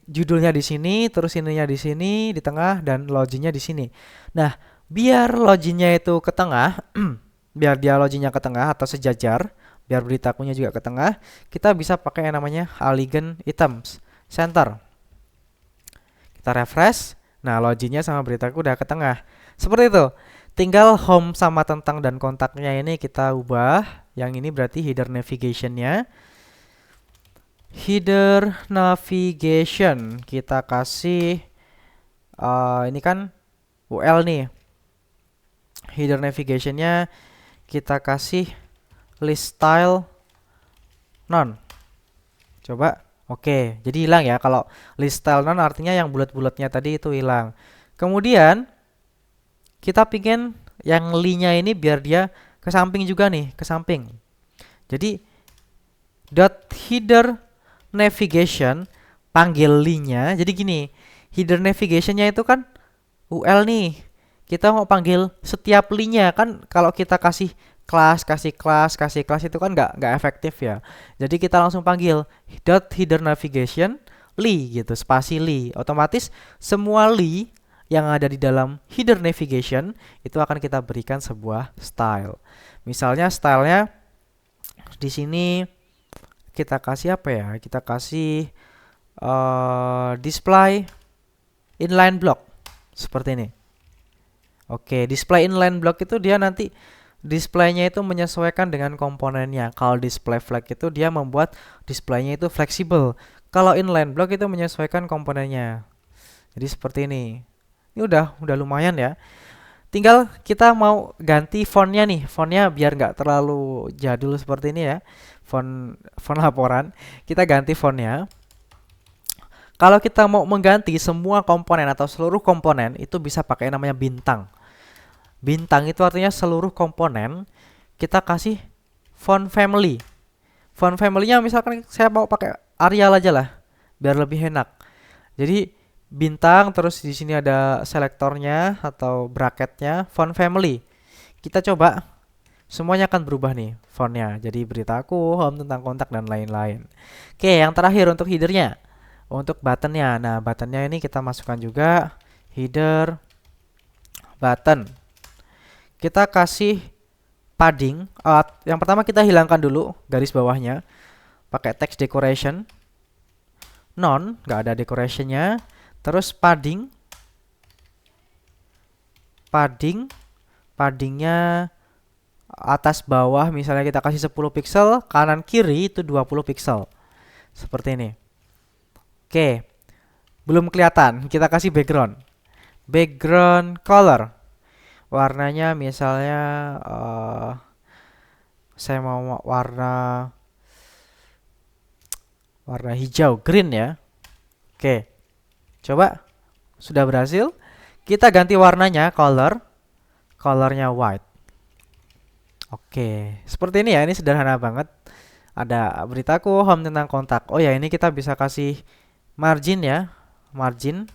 [SPEAKER 1] judulnya di sini, terus ininya di sini, di tengah dan loginnya di sini. Nah, biar loginnya itu ke tengah, biar dia loginnya ke tengah atau sejajar, biar beritakunya juga ke tengah, kita bisa pakai yang namanya Elegant Items Center. Kita refresh. Nah, loginnya sama beritaku udah ke tengah. Seperti itu. Tinggal home sama tentang dan kontaknya ini kita ubah. Yang ini berarti header navigation-nya. Header navigation kita kasih ini kan UL nih. Header navigation-nya kita kasih list style none. Coba. Oke, jadi hilang ya. Kalau list style none artinya yang bulat-bulatnya tadi itu hilang. Kemudian kita pingin yang li-nya ini biar dia ke samping juga nih, ke samping. Jadi dot header navigation panggil li-nya. Jadi gini, header navigation-nya itu kan UL nih. Kita mau panggil setiap li-nya kan, kalau kita kasih kelas itu kan nggak efektif ya. Jadi kita langsung panggil dot header navigation li gitu, spasi li. Otomatis semua li yang ada di dalam header navigation itu akan kita berikan sebuah style. Misalnya stylenya di sini kita kasih apa ya? Kita kasih display inline block seperti ini. Oke, display inline block itu dia nanti displaynya itu menyesuaikan dengan komponennya. Kalau display flag itu dia membuat displaynya itu fleksibel. Kalau inline block itu menyesuaikan komponennya. Jadi seperti ini. Ini udah lumayan ya. Tinggal kita mau ganti fontnya nih. Fontnya biar nggak terlalu jadul seperti ini ya. Font laporan. Kita ganti fontnya. Kalau kita mau mengganti semua komponen atau seluruh komponen itu bisa pakai namanya bintang. Bintang itu artinya seluruh komponen kita kasih font family. Font family-nya misalkan saya mau pakai Arial aja lah biar lebih enak. Jadi bintang terus di sini ada selektornya atau bracketnya font family. Kita coba, semuanya akan berubah nih fontnya. Jadi beritaku, home, tentang kontak, dan lain-lain. Oke, yang terakhir untuk headernya. Untuk buttonnya, nah buttonnya ini kita masukkan juga header button. Kita kasih padding. Yang pertama kita hilangkan dulu garis bawahnya, pakai text decoration, none, nggak ada decorationnya. Terus paddingnya atas bawah, misalnya kita kasih 10 pixel, kanan kiri itu 20 pixel. Seperti ini. Oke, belum kelihatan, kita kasih background. Background color. Warnanya misalnya saya mau warna hijau, green ya. Oke. Coba, sudah berhasil. Kita ganti warnanya, colornya white. Oke, seperti ini ya, ini sederhana banget. Ada beritaku, home, tentang kontak. Oh ya, ini kita bisa kasih margin ya, margin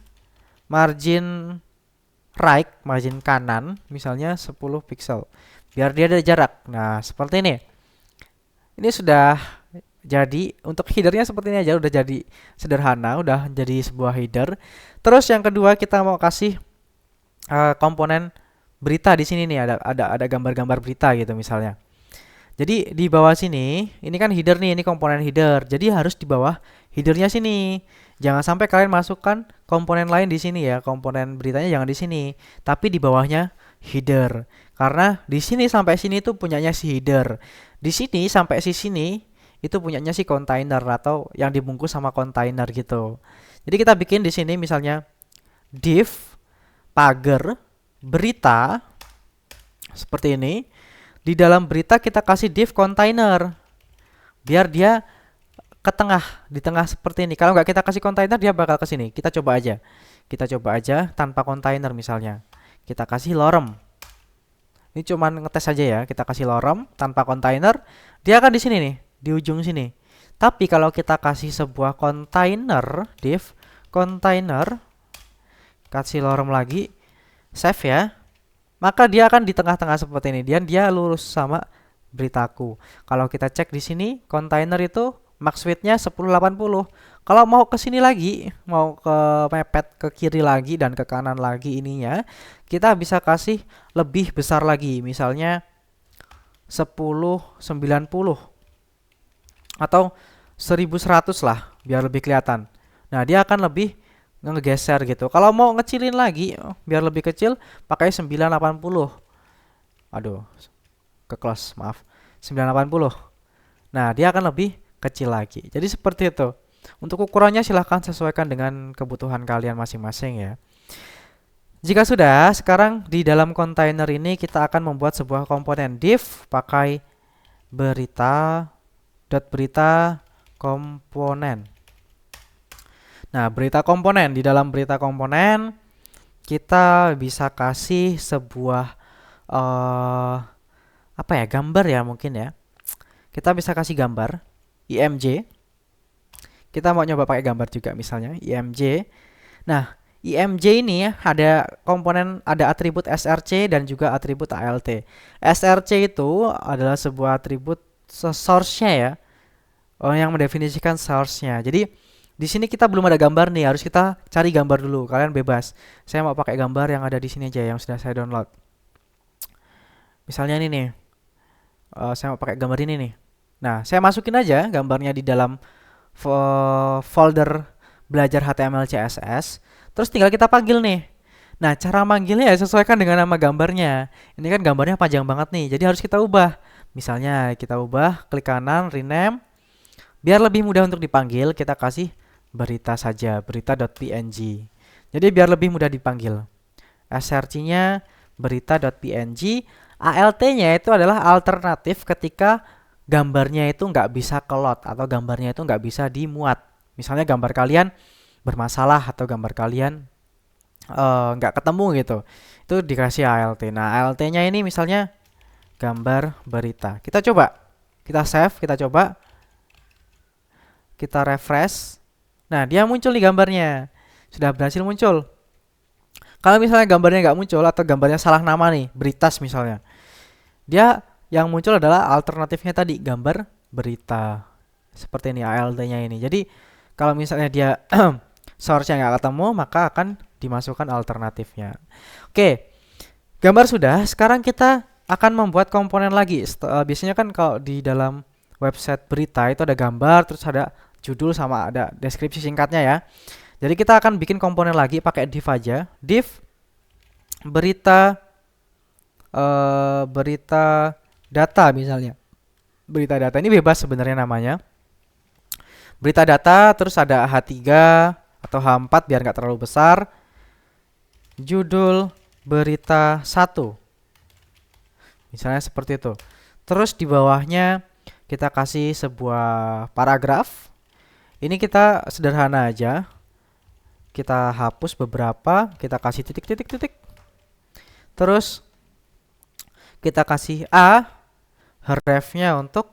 [SPEAKER 1] right, margin kanan, misalnya 10 pixel, biar dia ada jarak. Nah, seperti ini. Ini sudah jadi, untuk headernya seperti ini aja, udah jadi sederhana, udah jadi sebuah header. Terus yang kedua kita mau kasih komponen berita di sini nih, ada gambar-gambar berita gitu misalnya. Jadi di bawah sini, ini kan header nih, ini komponen header. Jadi harus di bawah headernya sini. Jangan sampai kalian masukkan komponen lain di sini ya, komponen beritanya jangan di sini, tapi di bawahnya header. Karena di sini sampai sini itu punyanya si header. Di sini sampai sini itu punyanya si container atau yang dibungkus sama container gitu. Jadi kita bikin di sini misalnya div pagar berita seperti ini. Di dalam berita kita kasih div container biar dia ke tengah, di tengah seperti ini. Kalau nggak kita kasih container, dia bakal ke sini. Kita coba aja tanpa container misalnya. Kita kasih lorem. Ini cuman ngetes aja ya. Kita kasih lorem tanpa container, dia akan di sini nih, di ujung sini. Tapi kalau kita kasih sebuah container, div container, kasih lorem lagi, save ya, maka dia akan di tengah-tengah seperti ini. Dan dia lurus sama beritaku. Kalau kita cek di sini, container itu max width-nya 1080. Kalau mau ke sini lagi, mau ke mepet ke kiri lagi dan ke kanan lagi ininya, kita bisa kasih lebih besar lagi. Misalnya 1090 atau 1100 lah, biar lebih kelihatan. Nah, dia akan lebih ngegeser gitu. Kalau mau ngecilin lagi, biar lebih kecil, pakai 980. Aduh, ke close, maaf. 980. Nah, dia akan lebih kecil lagi. Jadi seperti itu. Untuk ukurannya silahkan sesuaikan dengan kebutuhan kalian masing-masing ya. Jika sudah, sekarang di dalam kontainer ini kita akan membuat sebuah komponen div pakai berita komponen. Nah, berita komponen, di dalam berita komponen kita bisa kasih sebuah apa ya, gambar ya mungkin ya. Kita bisa kasih gambar img. Kita mau nyoba pakai gambar juga misalnya img. Nah, img ini ada komponen, ada atribut src dan juga atribut alt. Src itu adalah sebuah atribut source-nya ya, yang mendefinisikan source-nya. Jadi di sini kita belum ada gambar nih, harus kita cari gambar dulu. Kalian bebas. Saya mau pakai gambar yang ada di sini aja, yang sudah saya download. Misalnya ini nih, saya mau pakai gambar ini nih. Nah, saya masukin aja gambarnya di dalam folder belajar HTML CSS. Terus tinggal kita panggil nih. Nah, cara manggilnya ya sesuaikan dengan nama gambarnya. Ini kan gambarnya panjang banget nih, jadi harus kita ubah. Misalnya kita ubah, klik kanan, rename. Biar lebih mudah untuk dipanggil, kita kasih berita saja, berita.png. Jadi biar lebih mudah dipanggil. src-nya berita.png. alt-nya itu adalah alternatif ketika gambarnya itu nggak bisa kelot atau gambarnya itu nggak bisa dimuat. Misalnya gambar kalian bermasalah atau gambar kalian nggak ketemu gitu, itu dikasih alt. Nah, alt-nya ini misalnya gambar berita. Kita coba, kita save, kita coba, kita refresh. Nah, dia muncul nih gambarnya, sudah berhasil muncul. Kalau misalnya gambarnya nggak muncul atau gambarnya salah nama nih, Britas misalnya, Dia yang muncul adalah alternatifnya tadi, gambar berita. Seperti ini ALT-nya ini. Jadi kalau misalnya dia source-nya nggak ketemu, maka akan dimasukkan alternatifnya. Oke, gambar sudah. Sekarang kita akan membuat komponen lagi. Biasanya kan kalau di dalam website berita itu ada gambar, terus ada judul sama ada deskripsi singkatnya ya. Jadi kita akan bikin komponen lagi pakai div aja. Div berita berita data misalnya. Berita data ini bebas sebenarnya namanya. Berita data terus ada H3 atau H4 biar nggak terlalu besar. Judul berita 1. Misalnya seperti itu. Terus di bawahnya kita kasih sebuah paragraf. Ini kita sederhana aja. Kita hapus beberapa, kita kasih titik-titik-titik. Terus kita kasih A, href-nya untuk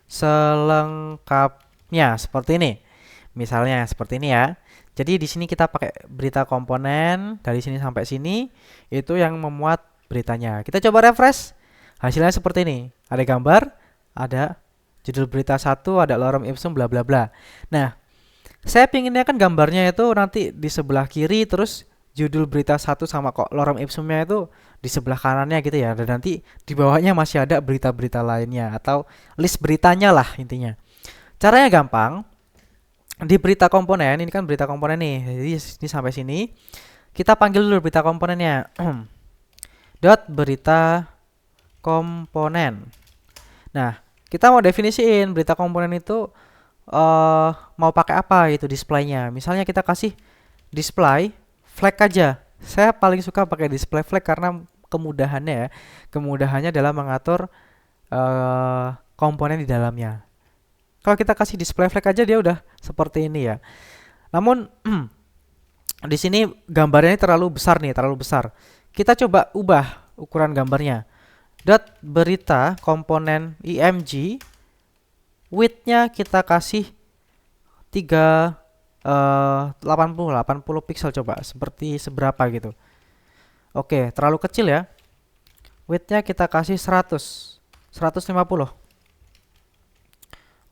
[SPEAKER 1] selengkapnya seperti ini. Misalnya seperti ini ya. Jadi di sini kita pakai berita komponen dari sini sampai sini itu yang memuat beritanya. Kita coba refresh. Hasilnya seperti ini. Ada gambar, ada judul berita 1, ada lorem ipsum bla bla bla. Nah, saya pinginnya kan gambarnya itu nanti di sebelah kiri, terus judul berita 1 sama kok lorem ipsumnya itu di sebelah kanannya gitu ya. Dan nanti di bawahnya masih ada berita-berita lainnya atau list beritanya lah intinya. Caranya gampang. Di berita komponen, ini kan berita komponen nih. Jadi ini sampai sini. Kita panggil dulu berita komponennya. Dot berita komponen. Nah, kita mau definisiin berita komponen itu mau pakai apa gitu displaynya. Misalnya kita kasih display flag aja. Saya paling suka pakai display flag karena kemudahannya ya. Kemudahannya dalam mengatur komponen di dalamnya. Kalau kita kasih display flag aja dia udah seperti ini ya. Namun di sini gambarnya terlalu besar nih, terlalu besar. Kita coba ubah ukuran gambarnya. Dot berita komponen img, width-nya kita kasih 80 pixel coba, seperti seberapa gitu. Oke, terlalu kecil ya. Width-nya kita kasih 150.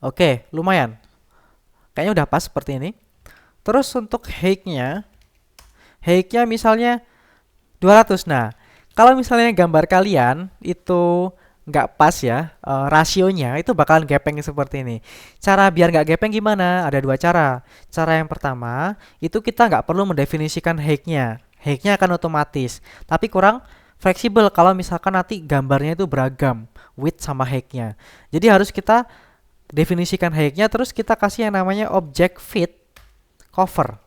[SPEAKER 1] Oke, lumayan. Kayaknya udah pas seperti ini. Terus untuk height-nya misalnya 200. Nah, kalau misalnya gambar kalian itu nggak pas ya, rasionya itu bakalan gepeng seperti ini. Cara biar nggak gepeng gimana? Ada dua cara. Cara yang pertama, itu kita nggak perlu mendefinisikan height-nya. Height-nya akan otomatis. Tapi kurang fleksibel kalau misalkan nanti gambarnya itu beragam, width sama height-nya. Jadi harus kita definisikan height-nya, terus kita kasih yang namanya object fit cover.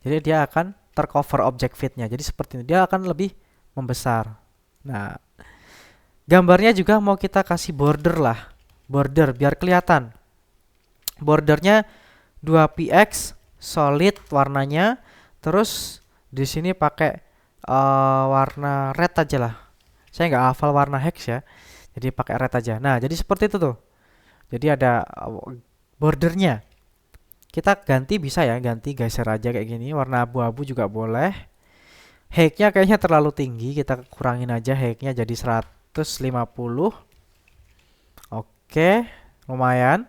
[SPEAKER 1] Jadi dia akan tercover object fit-nya. Jadi seperti ini, dia akan lebih membesar. Nah, gambarnya juga mau kita kasih border lah. Border biar kelihatan. Bordernya 2px solid warnanya. Terus di sini pakai warna red aja lah. Saya nggak hafal warna hex ya. Jadi pakai red aja. Nah, jadi seperti itu tuh. Jadi ada bordernya. Kita ganti bisa ya, ganti geser aja kayak gini. Warna abu-abu juga boleh. Height-nya kayaknya terlalu tinggi, kita kurangin aja height-nya jadi 150. Oke, lumayan.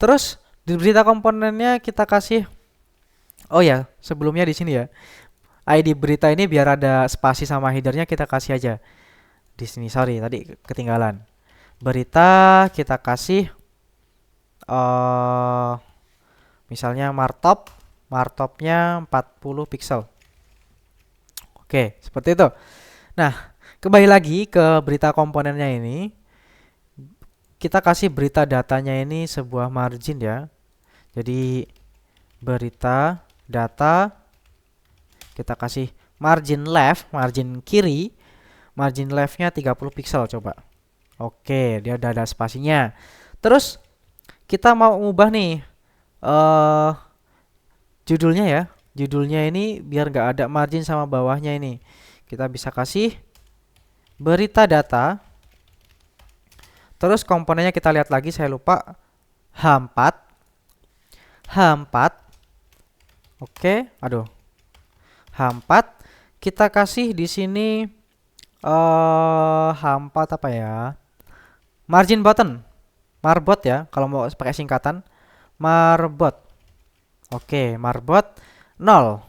[SPEAKER 1] Terus di berita komponennya kita kasih, oh ya, sebelumnya di sini ya. ID berita ini biar ada spasi sama headernya kita kasih aja. Di sini, sorry, tadi ketinggalan. Berita kita kasih misalnya martopnya 40 pixel. Oke, seperti itu. Nah, kembali lagi ke berita komponennya ini. Kita kasih berita datanya ini sebuah margin ya. Jadi berita data kita kasih margin left, margin kiri. Margin left-nya 30 pixel coba. Oke, dia udah ada spasinya. Terus kita mau ubah nih judulnya ya. Judulnya ini biar nggak ada margin sama bawahnya ini. Kita bisa kasih berita data. Terus komponennya kita lihat lagi, saya lupa. H4. H4. Oke, aduh. H4 kita kasih di sini H4 apa ya? Margin button, marbot ya, kalau mau pakai singkatan. Marbot. Oke, marbot 0.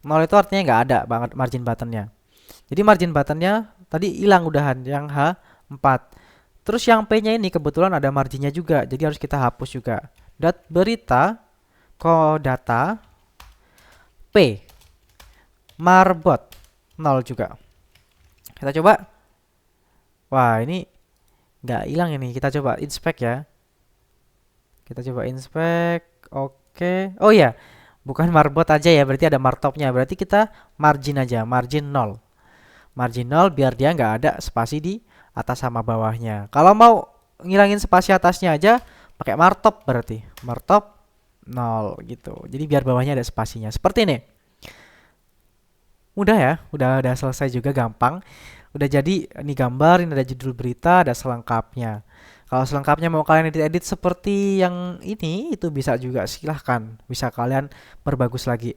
[SPEAKER 1] 0 itu artinya nggak ada banget margin buttonnya. Jadi margin buttonnya tadi hilang udahan yang H4. Terus yang P-nya ini kebetulan ada marginnya juga, jadi harus kita hapus juga. Berita, data, P, marbot 0 juga. Kita coba. Wah, ini nggak hilang ini. Kita coba inspect ya. Kita coba inspect. Oke. Oh iya, bukan marbot aja ya, berarti ada martopnya. Berarti kita margin aja, margin 0. Margin 0 biar dia nggak ada spasi di atas sama bawahnya. Kalau mau ngilangin spasi atasnya aja pakai martop, berarti martop 0 gitu. Jadi biar bawahnya ada spasinya. Seperti ini. Mudah ya, udah selesai juga, gampang. Udah jadi ini gambar, ini ada judul berita, ada selengkapnya. Kalau selengkapnya mau kalian edit-edit seperti yang ini, itu bisa juga, silahkan. Bisa kalian perbagus lagi.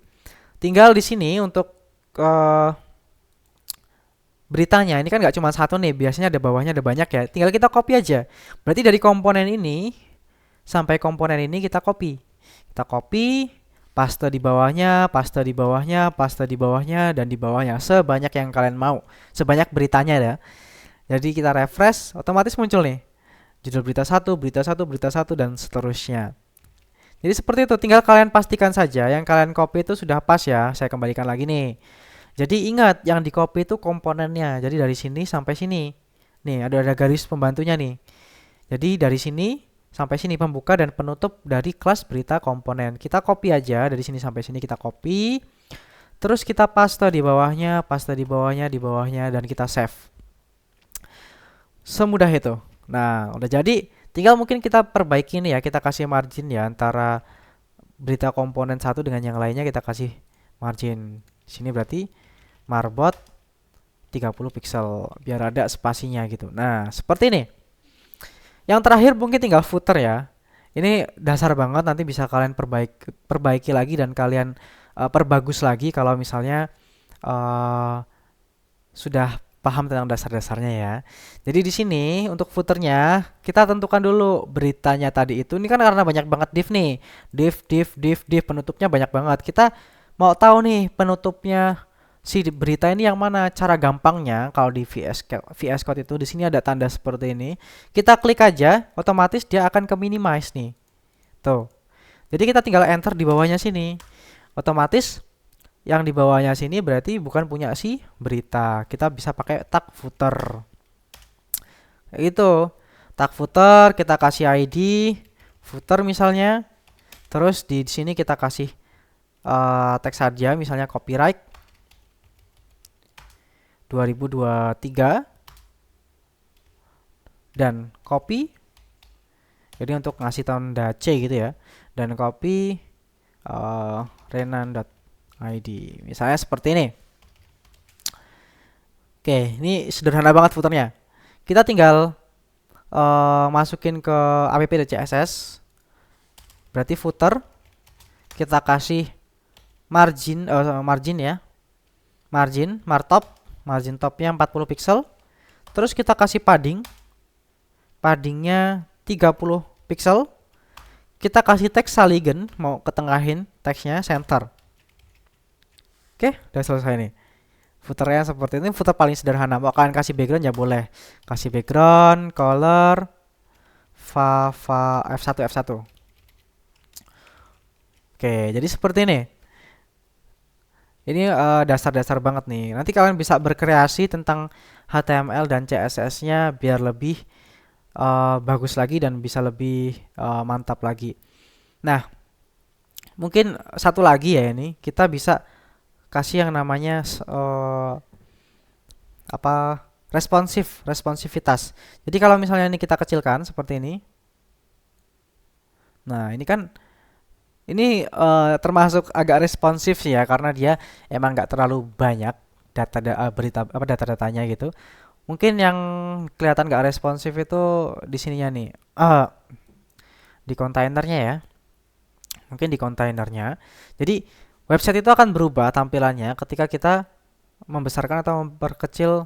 [SPEAKER 1] Tinggal di sini untuk eh, beritanya, ini kan nggak cuma satu nih, biasanya ada bawahnya ada banyak ya. Tinggal kita copy aja. Berarti dari komponen ini sampai komponen ini kita copy. Kita copy, paste di bawahnya, paste di bawahnya, paste di bawahnya, dan di bawahnya. Sebanyak yang kalian mau. Sebanyak beritanya ya. Jadi kita refresh, otomatis muncul nih. Judul berita satu, berita satu, berita satu, dan seterusnya. Jadi seperti itu, tinggal kalian pastikan saja yang kalian copy itu sudah pas ya. Saya kembalikan lagi nih. Jadi ingat, yang di copy itu komponennya. Jadi dari sini sampai sini. Nih, ada garis pembantunya nih. Jadi dari sini sampai sini pembuka dan penutup dari kelas berita komponen. Kita copy aja dari sini sampai sini, kita copy. Terus kita paste di bawahnya, paste di bawahnya, di bawahnya, dan kita save. Semudah itu. Nah, udah jadi. Tinggal mungkin kita perbaiki nih ya, kita kasih margin ya antara berita komponen satu dengan yang lainnya, kita kasih margin. Sini berarti marbot 30 pixel biar ada spasinya gitu. Nah, seperti ini. Yang terakhir mungkin tinggal footer ya. Ini dasar banget, nanti bisa kalian perbaiki lagi dan kalian perbagus lagi kalau misalnya uh, sudah paham tentang dasar-dasarnya ya. Jadi di sini untuk footernya kita tentukan dulu beritanya tadi itu. Ini kan karena banyak banget div nih. Div penutupnya banyak banget. Kita mau tahu nih penutupnya si berita ini yang mana. Cara gampangnya kalau di VS Code itu di sini ada tanda seperti ini. Kita klik aja, otomatis dia akan ke minimize nih. Tuh. Jadi kita tinggal enter di bawahnya sini. Otomatis yang di bawahnya sini berarti bukan punya si berita. Kita bisa pakai tag footer. Kayak gitu. Tag footer kita kasih ID footer misalnya. Terus di sini kita kasih teks saja misalnya copyright 2023 dan copy. Jadi untuk ngasih tanda C gitu ya. Dan copy renan.id. Misalnya seperti ini. Oke, ini sederhana banget footernya. Kita tinggal masukin ke app.css. Berarti footer kita kasih margin ya. Margin topnya 40 pixel. Terus kita kasih padding. Paddingnya 30 pixel. Kita kasih teks saligen, mau ketengahin teksnya center. Oke, udah selesai nih. Footernya seperti ini, footer paling sederhana. Mau kalian kasih background ya boleh. Kasih background, color, F1. Oke, jadi seperti ini. Ini dasar-dasar banget nih. Nanti kalian bisa berkreasi tentang HTML dan CSS-nya biar lebih bagus lagi dan bisa lebih mantap lagi. Nah, mungkin satu lagi ya ini, kita bisa kasih yang namanya responsivitas. Jadi kalau misalnya ini kita kecilkan seperti ini. Nah, ini kan ini termasuk agak responsif sih ya karena dia emang nggak terlalu banyak data-datanya gitu. Mungkin yang kelihatan nggak responsif itu di sininya nih. Di kontainernya ya. Mungkin di kontainernya. Jadi website itu akan berubah tampilannya ketika kita membesarkan atau memperkecil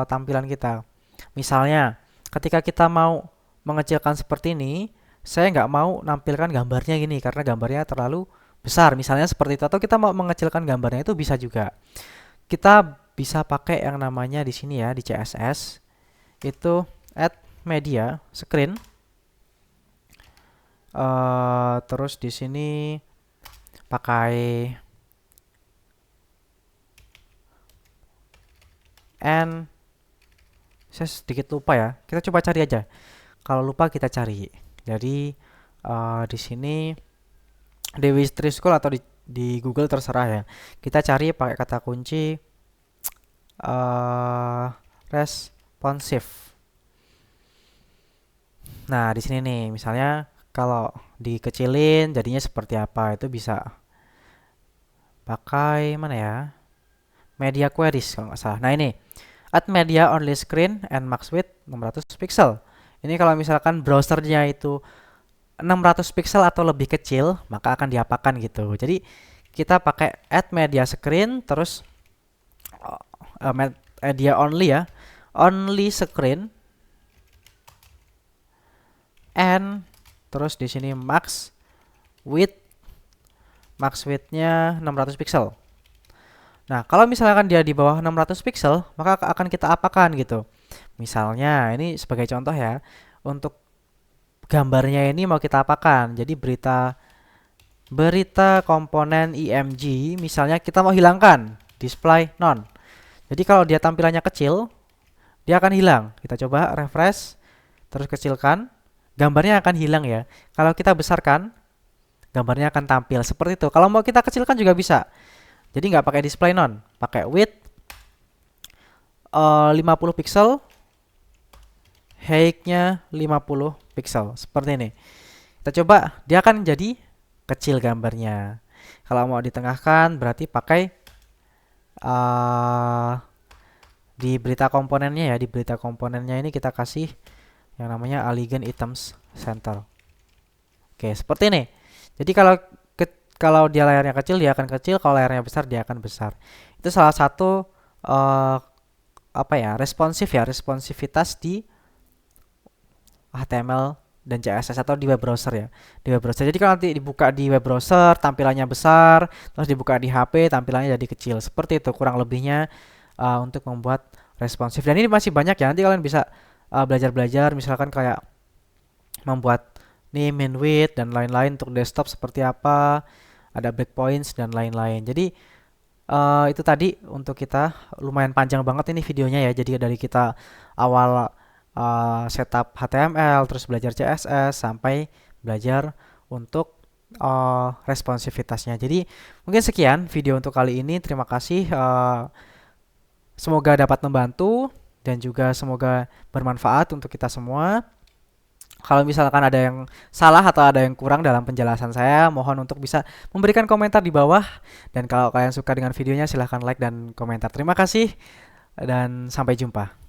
[SPEAKER 1] tampilan kita. Misalnya, ketika kita mau mengecilkan seperti ini, saya nggak mau nampilkan gambarnya gini karena gambarnya terlalu besar. Misalnya seperti itu. Atau kita mau mengecilkan gambarnya itu bisa juga. Kita bisa pakai yang namanya di sini ya, di CSS. Itu add media screen. Terus di sini pakai and saya sedikit lupa ya. Kita coba cari aja. Kalau lupa kita cari. Jadi di sini Dewi Street School atau di Google terserah ya. Kita cari pakai kata kunci responsive. Nah, di sini nih, misalnya kalau dikecilin jadinya seperti apa, itu bisa pakai mana ya? Media queries kalau nggak salah. Nah, ini add media only screen and max width 600 pixel. Ini kalau misalkan browsernya itu 600 pixel atau lebih kecil, maka akan diapakan gitu. Jadi kita pakai add media screen, terus media only ya, only screen, and terus di sini max widthnya 600 pixel. Nah, kalau misalkan dia di bawah 600 pixel, maka akan kita apakan gitu. Misalnya, ini sebagai contoh ya, untuk gambarnya ini mau kita apakan. Jadi berita komponen IMG, misalnya kita mau hilangkan, display none. Jadi kalau dia tampilannya kecil, dia akan hilang. Kita coba refresh, terus kecilkan, gambarnya akan hilang ya. Kalau kita besarkan, gambarnya akan tampil seperti itu. Kalau mau kita kecilkan juga bisa. Jadi nggak pakai display none, pakai width 50 pixel, height-nya 50 pixel seperti ini. Kita coba, dia akan jadi kecil gambarnya. Kalau mau ditengahkan berarti pakai di berita komponennya ya, di berita komponennya ini kita kasih yang namanya Elegant Items Center. Oke, seperti ini. Jadi kalau dia layarnya kecil dia akan kecil, kalau layarnya besar dia akan besar. Itu salah satu responsivitas di HTML dan CSS atau di web browser ya. Di web browser. Jadi kalau nanti dibuka di web browser tampilannya besar, terus dibuka di HP tampilannya jadi kecil. Seperti itu kurang lebihnya untuk membuat responsif. Dan ini masih banyak ya. Nanti kalian bisa belajar-belajar misalkan kayak membuat nih min width dan lain-lain untuk desktop seperti apa, ada breakpoints dan lain-lain. Jadi itu tadi untuk kita lumayan panjang banget ini videonya ya. Jadi dari kita awal setup HTML, terus belajar CSS sampai belajar untuk responsivitasnya. Jadi mungkin sekian video untuk kali ini. Terima kasih. Semoga dapat membantu dan juga semoga bermanfaat untuk kita semua. Kalau misalkan ada yang salah atau ada yang kurang dalam penjelasan saya, mohon untuk bisa memberikan komentar di bawah. Dan kalau kalian suka dengan videonya, silahkan like dan komentar. Terima kasih dan sampai jumpa.